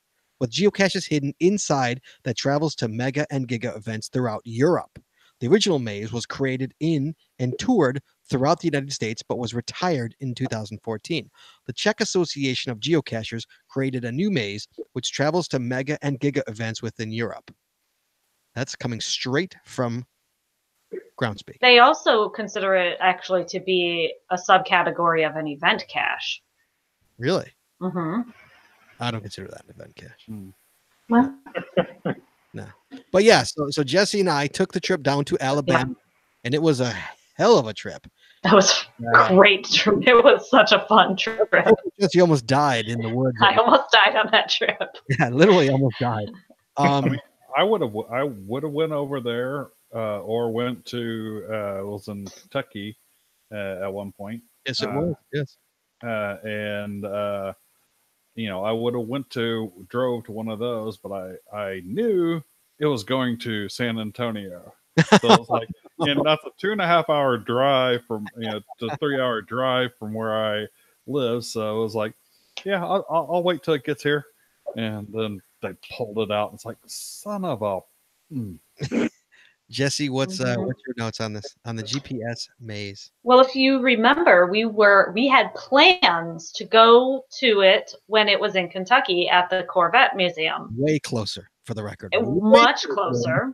hidden inside that travels to mega and giga events throughout Europe. The original maze was created in and toured throughout the United States, but was retired in 2014. The Czech Association of Geocachers created a new maze, which travels to mega and giga events within Europe. That's coming straight from Groundspeak. They also consider it actually to be a subcategory of an event cache. Really? Mm-hmm. I don't consider that an event cache. Well, No. But yeah, so Jesse and I took the trip down to Alabama, and it was a hell of a trip. that was great. It was such a fun trip. Jesse almost died in the woods. I almost died on that trip. Yeah, literally almost died. I mean, I would have went over there or went to was in Kentucky at one point. Yes, it was. Yes. And I would have drove to one of those, but I knew it was going to San Antonio. So it's like, that's a 2.5 hour drive from, to 3 hour drive from where I live. So it was like, yeah, I'll wait till it gets here. And then they pulled it out. It's like, son of a. Jesse, what's your notes on this, on the GPS maze? Well, if you remember, we had plans to go to it when it was in Kentucky at the Corvette Museum. Way closer, for the record. Much closer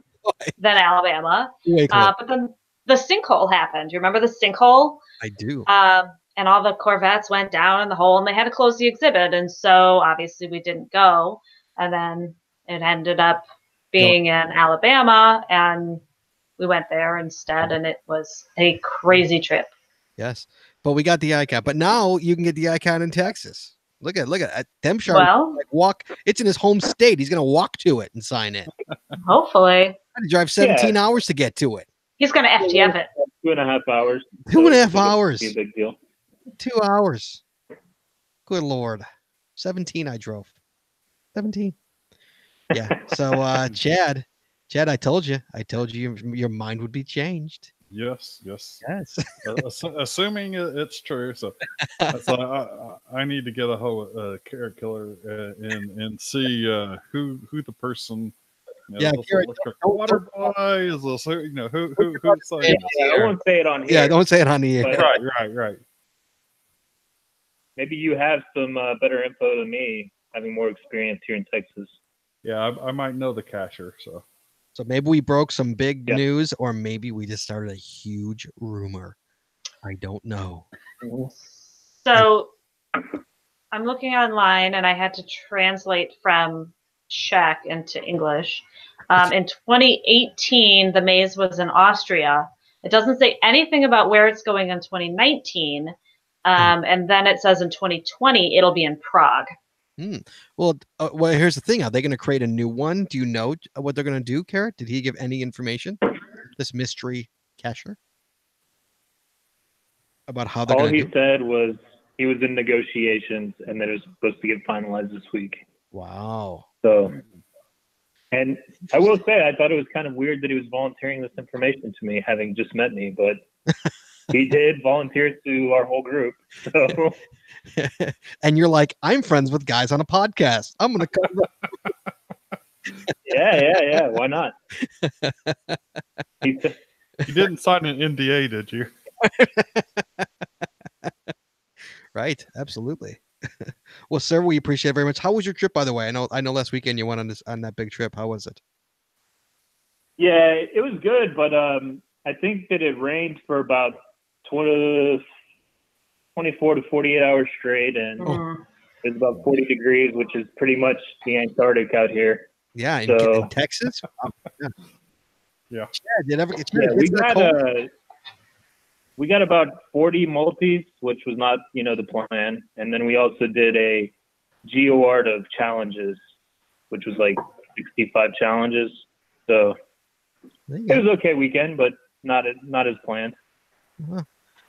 than Alabama. But then the sinkhole happened. You remember the sinkhole? I do. And all the Corvettes went down in the hole, and they had to close the exhibit. And so obviously we didn't go. And then it ended up being in Alabama, and we went there instead, and it was a crazy trip. Yes, but we got the icon. But now you can get the icon in Texas. Look at Demshar. Well, walk. It's in his home state. He's gonna walk to it and sign in. Hopefully, I had to drive 17 hours to get to it. He's gonna FTF it. 2.5 hours. 2.5 hours. Be a big deal. 2 hours. Good Lord. 17 I drove. 17. Yeah. So Chad, I told you your mind would be changed. Yes. Assuming it's true. So I need to get a whole carrot killer and see who the person. Water boy is this, who's saying I won't say it on here. Yeah, don't say it on the air. Right. Maybe you have some better info than me, having more experience here in Texas. Yeah, I might know the cacher. So maybe we broke some big news, or maybe we just started a huge rumor. I don't know. So I'm looking online, and I had to translate from Czech into English. In 2018, the maze was in Austria. It doesn't say anything about where it's going in 2019. And then it says in 2020, it'll be in Prague. Well, here's the thing. Are they going to create a new one? Do you know what they're going to do, Carrot? Did he give any information? This mystery cacher? About how they're going to do? All he said was he was in negotiations and that it was supposed to get finalized this week. Wow. So, and I will say, I thought it was kind of weird that he was volunteering this information to me, having just met me, but he did volunteer to our whole group. So. And you're like, I'm friends with guys on a podcast. I'm going to come. Yeah. Why not? You didn't sign an NDA, did you? Right. Absolutely. Well, sir, we appreciate it very much. How was your trip, by the way? I know last weekend you went on that big trip. How was it? Yeah, it was good, but I think that it rained for about 24 to 48 hours straight, and it was about 40 degrees, which is pretty much the Antarctic out here. Yeah, in Texas? Yeah. We got about 40 multis, which was not, the plan. And then we also did a GeoArt of challenges, which was like 65 challenges. So it was okay weekend, but not as planned.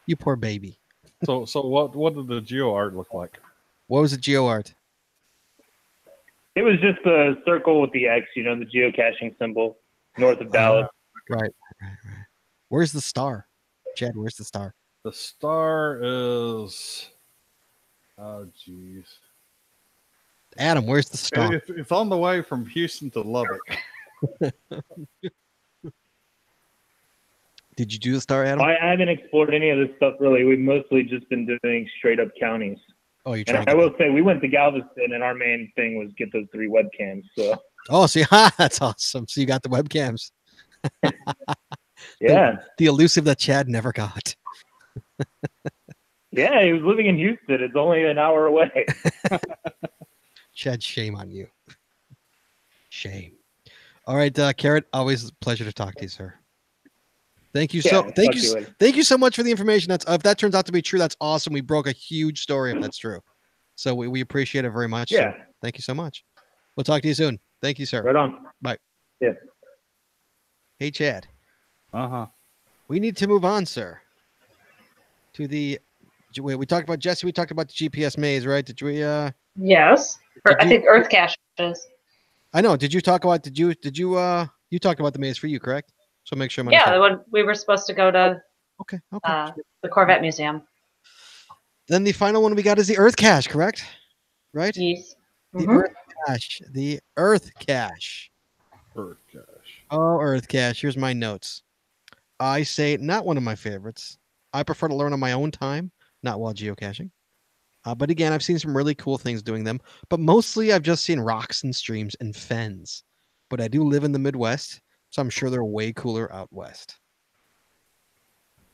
You poor baby. So what did the GeoArt look like? What was the GeoArt? It was just a circle with the X, the geocaching symbol north of Dallas. Right. Where's the star? Chad, where's the star? The star is, oh geez, Adam, where's the star? it's on the way from Houston to Lubbock. Did you do the star, Adam? I haven't explored any of this stuff really. We've mostly just been doing straight up counties. Oh, you're And trying. I will say we went to Galveston, and our main thing was get those 3 webcams. So Oh, see, that's awesome. So you got the webcams. yeah, The elusive that Chad never got. yeah, he was living in Houston. It's only an hour away. Chad, shame on you. Shame. All right, Carrot, always a pleasure to talk to you, sir. Thank you thank you so much for the information. That's if that turns out to be true, that's awesome. We broke a huge story if that's true. So we appreciate it very much. Yeah. So thank you so much. We'll talk to you soon. Thank you, sir. Right on. Bye. Yeah. Hey, Chad. Uh-huh. We need to move on, sir. To the we talked about Jesse, we talked about the GPS maze, right? Did we Yes. I think Earth caches. I know. Did you talk about you talked about the maze for you, correct? So make sure I'm Yeah, when we were supposed to go to okay. the Corvette Museum. Then the final one we got is the Earth cache, correct? Right? Yes. The Mhm. Earth cache. The Earth cache. Earth cache. Oh, Earth cache. Here's my notes. I say not one of my favorites. I prefer to learn on my own time, not while geocaching. But again, I've seen some really cool things doing them. But mostly I've just seen rocks and streams and fens. But I do live in the Midwest, so I'm sure they're way cooler out west.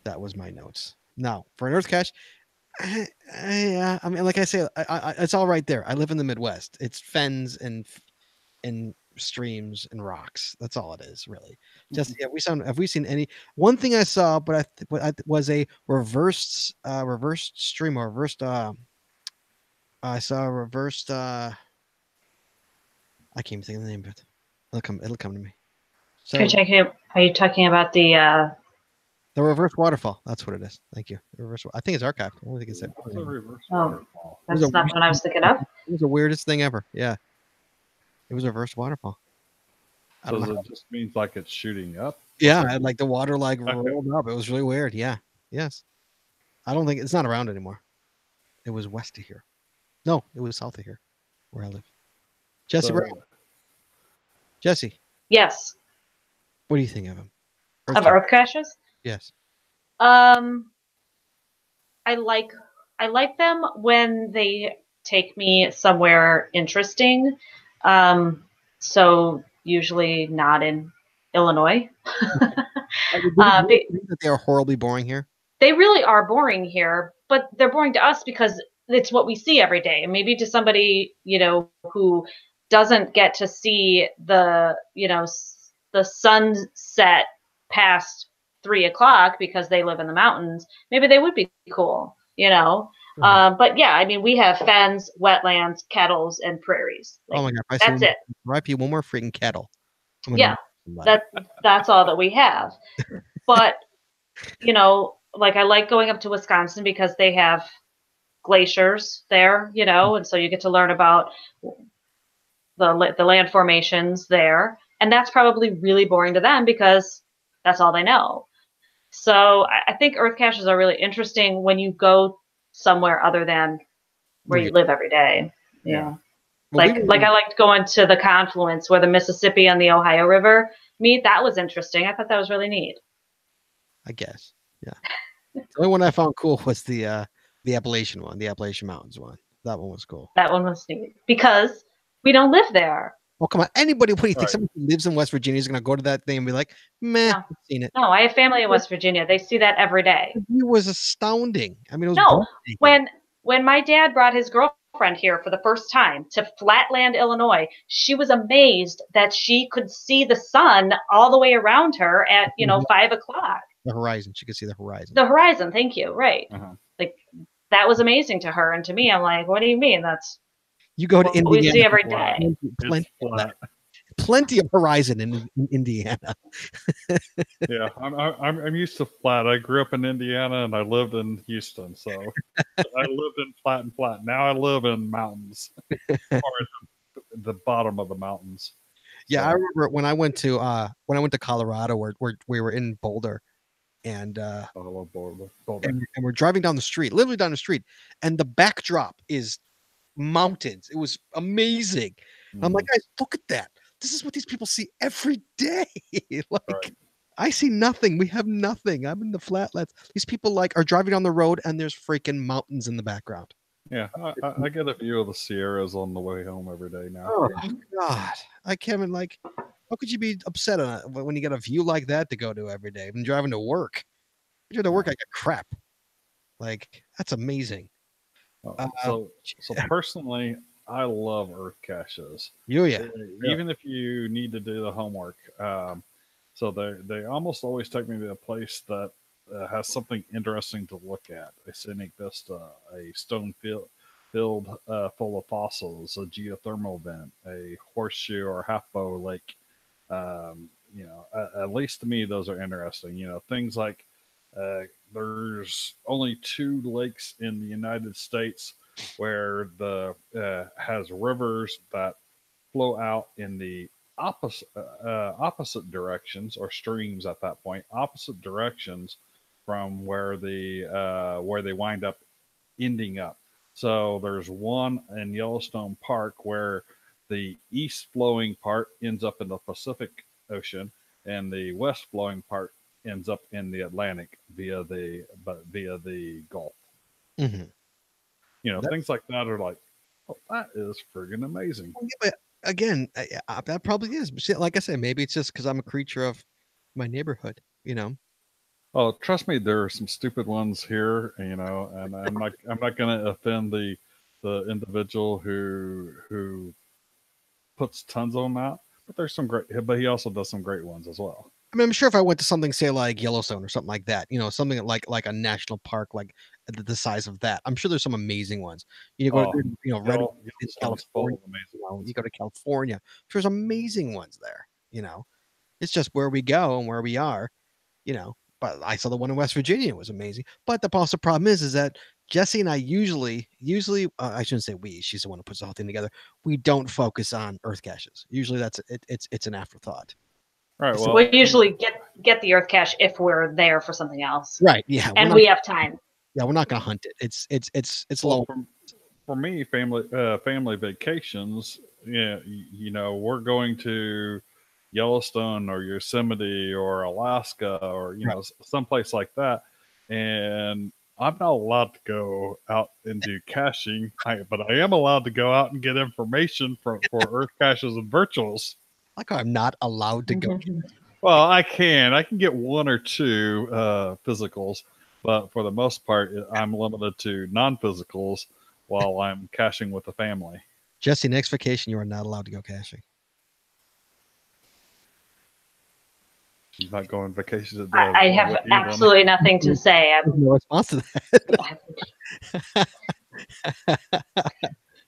That was my notes. Now, for an Earth cache, I mean, like I say, it's all right there. I live in the Midwest. It's fens and streams and rocks. That's all it is, really. Just have we seen any? One thing I saw, but I was a reversed stream or reversed. I saw a reversed. I can't even think of the name of it. It'll come to me. So Are you talking about the reverse waterfall? That's what it is. Thank you. The reverse. I think it's archived. I don't think it's it. What's a reverse Oh. waterfall? That's not what I was thinking of. It was the weirdest thing ever. Yeah, it was a reverse waterfall. I don't Does know. it just means like it's shooting up? Yeah, like the water rolled up. It was really weird. Yeah. Yes. I don't think it's not around anymore. It was west of here. No, it was south of here, where I live. Jesse So- Brown. Jesse, Yes. what do you think of him? Of Earth caches? Yes. I like them when they take me somewhere interesting. So usually not in Illinois. They are horribly boring here. They really are boring here, but they're boring to us because it's what we see every day. And maybe to somebody, who doesn't get to see the sunset past 3 o'clock because they live in the mountains, maybe they would be cool, But yeah, I mean, we have fens, wetlands, kettles, and prairies. Oh my God. That's it. Right, one more freaking kettle. Yeah, that's all that we have. But, I like going up to Wisconsin because they have glaciers there, and so you get to learn about the land formations there. And that's probably really boring to them because that's all they know. So I think Earth caches are really interesting when you go somewhere other than where you live every day. Yeah. Like I liked going to the confluence where the Mississippi and the Ohio River meet. That was interesting. I thought that was really neat. I guess. Yeah. The only one I found cool was the Appalachian one, the Appalachian Mountains one. That one was cool. That one was neat because we don't live there. Oh, come on. Anybody, what do you think? Someone who lives in West Virginia is going to go to that thing and be like, meh, I've seen it. No, I have family in West Virginia. They see that every day. It was astounding. I mean, it was no, when my dad brought his girlfriend here for the first time to Flatland, Illinois, she was amazed that she could see the sun all the way around her at, 5 o'clock. The horizon. She could see the horizon. The horizon. Thank you. Right. Uh-huh. Like that was amazing to her. And to me, I'm like, what do you mean? That's you go to Indiana. We see every day. Plenty of horizon in Indiana. Yeah, I'm used to flat. I grew up in Indiana and I lived in Houston, so I lived in flat and flat. Now I live in mountains, or at the bottom of the mountains. Yeah, So, I remember when I went to Colorado, where we were in Boulder, and I love Boulder. and we're driving down the street, literally down the street, and the backdrop is mountains. It was amazing. I'm like, guys, look at that. This is what these people see every day. Like, Right. I see nothing. We have nothing. I'm in the flatlands. These people like are driving down the road, and there's freaking mountains in the background. Yeah, I get a view of the Sierras on the way home every day now. Oh God, I can't even like. How could you be upset on it when you get a view like that to go to every day? I'm driving to work. I drive to work, I get crap. Like that's amazing. So personally, I love Earth caches. Yeah. Even if you need to do the homework. So they almost always take me to a place that has something interesting to look at. A scenic vista, a stone field full of fossils, a geothermal vent, a horseshoe or half bow lake. At least to me, those are interesting. Things like there's only 2 lakes in the United States where the has rivers that flow out in the opposite directions, or streams at that point, opposite directions from where they wind up ending up. So there's one in Yellowstone Park where the east flowing part ends up in the Pacific Ocean, and the west flowing part ends up in the Atlantic via the Gulf. Mm-hmm. Things like that are like, oh, that is friggin' amazing. Yeah, but again, that probably is. See, like I said, maybe it's just because I'm a creature of my neighborhood. Oh, trust me, there are some stupid ones here, and I'm not going to offend the individual who puts tons of them out, but there's some great. But he also does some great ones as well. I mean, I'm sure if I went to something, say like Yellowstone or something like that, something like a national park, like the size of that, I'm sure there's some amazing ones. You go, Red in California. You go to California, I'm sure there's amazing ones there. It's just where we go and where we are. But I saw the one in West Virginia. It was amazing. But the also problem is that Jesse and I usually, I shouldn't say we. She's the one who puts the whole thing together. We don't focus on Earth caches. Usually, that's it. It's an afterthought. Right. Well, we usually get the Earth cache if we're there for something else. Right. Yeah. And we have time. Yeah, we're not going to hunt it. It's low. For me, family vacations. Yeah, we're going to Yellowstone or Yosemite or Alaska or someplace like that, and I'm not allowed to go out and do caching, but I am allowed to go out and get information for Earth caches and virtuals. Like I'm not allowed to go. Well, I can get 1 or 2 physicals, but for the most part, I'm limited to non-physicals while I'm caching with the family. Jesse, next vacation, you are not allowed to go caching. She's not going vacation. I have absolutely nothing to say. I have no response to that.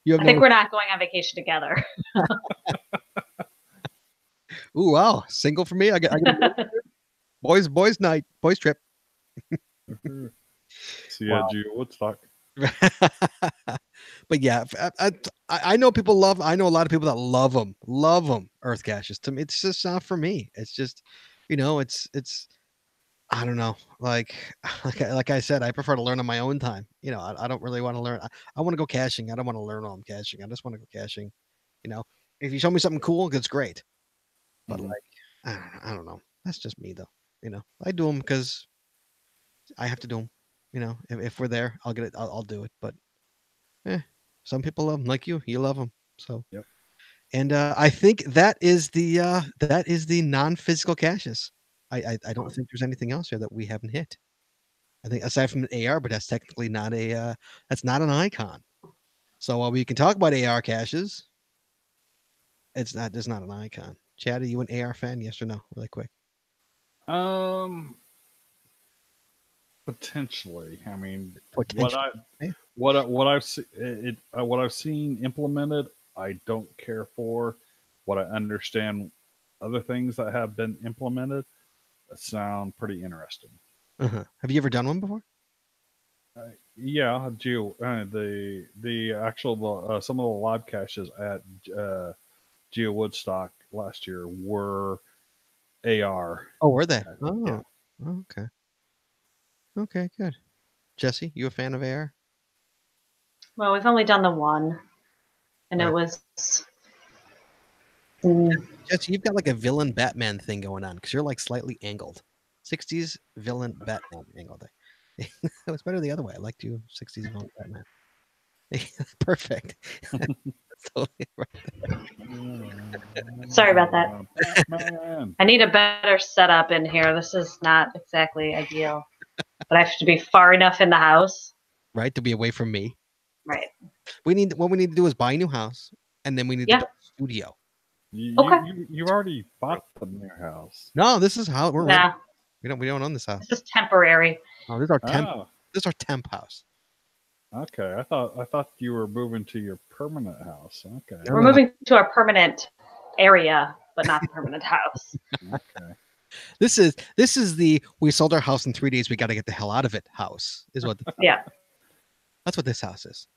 I think we're not going on vacation together. Ooh, wow. Single for me. I get boys night, boys trip. See you at Woodstock. But yeah, I know people I know a lot of people that love them Earth caches. To me, it's just not for me. It's just, it's I don't know. Like I said, I prefer to learn on my own time. I don't really want to learn. I want to go caching. I don't want to learn while I'm caching. I just want to go caching. If you show me something cool, that's great. But I don't know. That's just me though. I do them because I have to do them. If we're there, I'll get it. I'll do it. But some people love them, like you love them. So yep. And I think that is the non-physical caches. I don't think there's anything else here that we haven't hit. I think aside from an AR, but that's technically not that's not an icon. So while we can talk about AR caches, there's not an icon. Chad, are you an AR fan? Yes or no? Really quick. Potentially. I mean, Potentially. what I've seen implemented, I don't care for. What I understand, other things that have been implemented that sound pretty interesting. Uh-huh. Have you ever done one before? Yeah, the actual some of the live caches at Geo Woodstock last year were AR. Oh, were they? Yeah. Oh, okay. Okay, good. Jesse, you a fan of AR? Well, we've only done the one, and Right. it was. Jesse, you've got like a villain Batman thing going on because you're like slightly angled. 60s villain Batman angled. It was better the other way. I liked you 60s villain Batman. Perfect. Totally right. Sorry about that. Batman. I need a better setup in here. This is not exactly ideal, but I have to be far enough in the house. Right, to be away from me. Right. What we need to do is buy a new house, and then we need to build a studio. You already bought the new house. No, this is how we're ready. Nah, We don't own this house. this is temporary. Oh, this is our temp. Oh, This is our temp house. okay. I thought you were moving to your permanent house. Okay. No, We're moving to our permanent area, but not the permanent house. Okay. This is the we sold our house in 3 days. We got to get the hell out of it. House is what. Yeah. That's what this house is.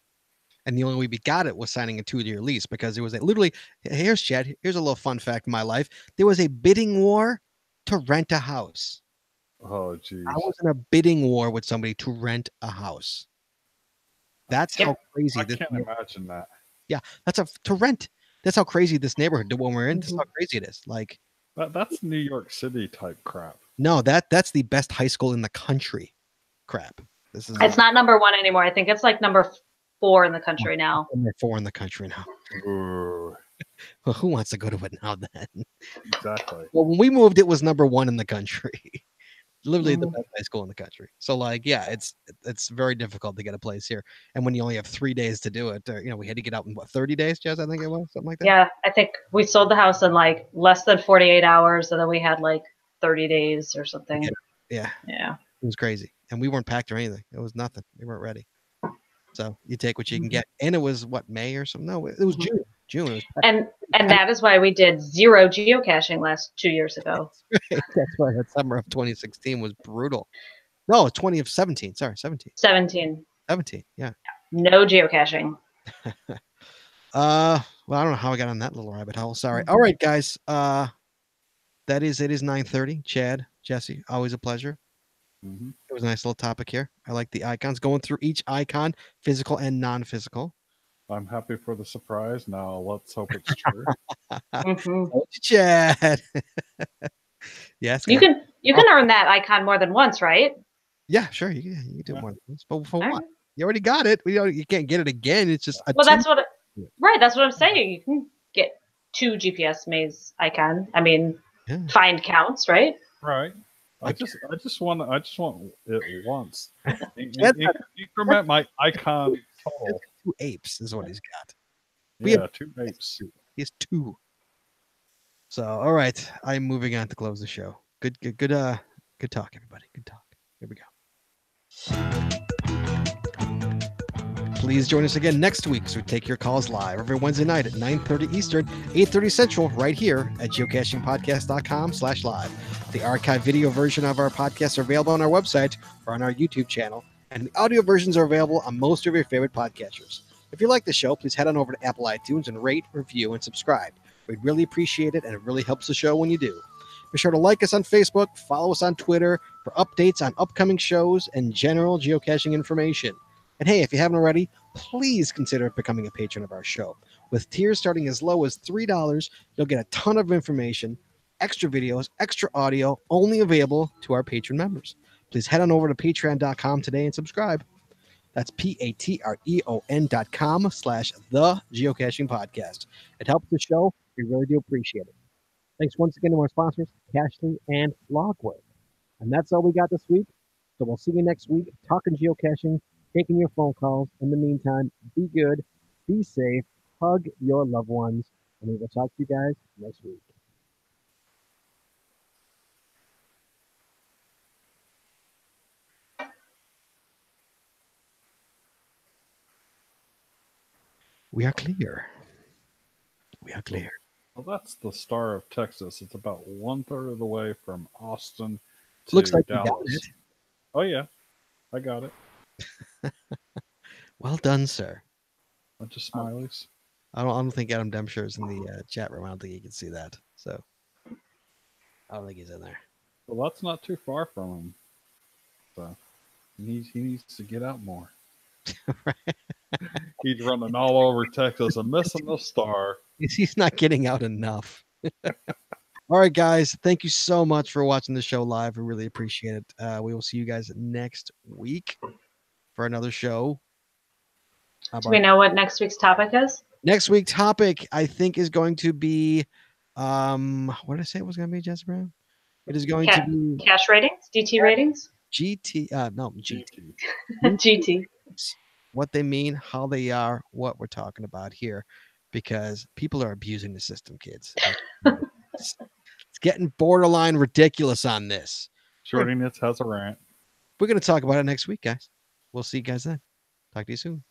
And the only way we got it was signing a 2-year lease because there was literally. Here's Chad. Here's a little fun fact in my life. There was a bidding war to rent a house. Oh, geez. I was in a bidding war with somebody to rent a house. That's how crazy I this. can't imagine that. Yeah, to rent. That's how crazy this neighborhood. The one we're in. That's how crazy it is. Like, That's New York City type crap. no, that's the best high school in the country. Crap. This is. It's not number 1 anymore. I think it's like number 4 in the country now. Number 4 in the country now. Ooh, Well, who wants to go to it now then? exactly. Well, when we moved, it was number 1 in the country. Literally the best high school in the country. So, like, yeah, it's very difficult to get a place here. And when you only have 3 days to do it, we had to get out in 30 days, Jess, I think it was, something like that. Yeah, I think we sold the house in like less than 48 hours, and then we had like 30 days or something. Yeah. Yeah. It was crazy. And we weren't packed or anything. It was nothing. We weren't ready. So you take what you can get. And it was May or something? No, it was June. June. It was And that is why we did 0 geocaching last 2 years ago. That's why that summer of 2016 was brutal. No, 2017. Sorry, 17. 17. 17. Yeah. No geocaching. Well, I don't know how I got on that little rabbit hole. Sorry. All right, guys. It is 9:30. Chad, Jesse, always a pleasure. Mm-hmm. It was a nice little topic here. I like the icons, going through each icon, physical and non-physical. I'm happy for the surprise. Now let's hope it's true. Mhm. Chad. Yes. You can earn that icon more than once, right? Yeah, sure. You can do Yeah. more. But for All what? right. You already got it. You can't get it again. It's just Well, that's what. Right, that's what I'm saying. You can get 2 GPS maze icon. I mean, Yeah. find counts, right? Right. I just want it once. That's Increment my icon total. 2 apes is what he's got. Yeah, 2 apes. He has 2. So, all right, I'm moving on to close the show. Good talk, everybody. Good talk. Here we go. Please join us again next week as we take your calls live every Wednesday night at 9:30 Eastern, 8:30 Central, right here at geocachingpodcast.com/live. The archive video version of our podcast are available on our website or on our YouTube channel, and the audio versions are available on most of your favorite podcatchers. If you like the show, please head on over to Apple iTunes and rate, review, and subscribe. We'd really appreciate it, and it really helps the show when you do. Be sure to like us on Facebook, follow us on Twitter for updates on upcoming shows and general geocaching information. And hey, if you haven't already, please consider becoming a patron of our show. With tiers starting as low as $3, you'll get a ton of information, extra videos, extra audio, only available to our patron members. Please head on over to patreon.com today and subscribe. That's patreon.com/the Geocaching Podcast. It helps the show. We really do appreciate it. Thanks once again to our sponsors, Cachly and Logwork. And that's all we got this week. So we'll see you next week, talking geocaching, taking your phone calls. In the meantime, be good, be safe, hug your loved ones, and we will talk to you guys next week. We are clear. We are clear. Well, that's the Star of Texas. It's about 1/3 of the way from Austin to Looks like Dallas. you got it. Oh yeah, I got it. Well done, sir. Bunch of smileys. I don't think Adam Dempster is in the chat room. I don't think he can see that. So I don't think he's in there. Well, that's not too far from him. So he needs to get out more. He's running all over Texas and missing the star. He's not getting out enough. All right, guys. Thank you so much for watching the show live. We really appreciate it. We will see you guys next week for another show. Do we know what next week's topic is? Next week's topic, I think, is going to be what did I say it was going to be, Jess Brown? It is going to be cash ratings, DT ratings, GT. No, GT. GT. What they mean, how they are, what we're talking about here, because people are abusing the system, kids. It's getting borderline ridiculous on this. Shorty Nits has a rant. We're going to talk about it next week, guys. We'll see you guys then. Talk to you soon.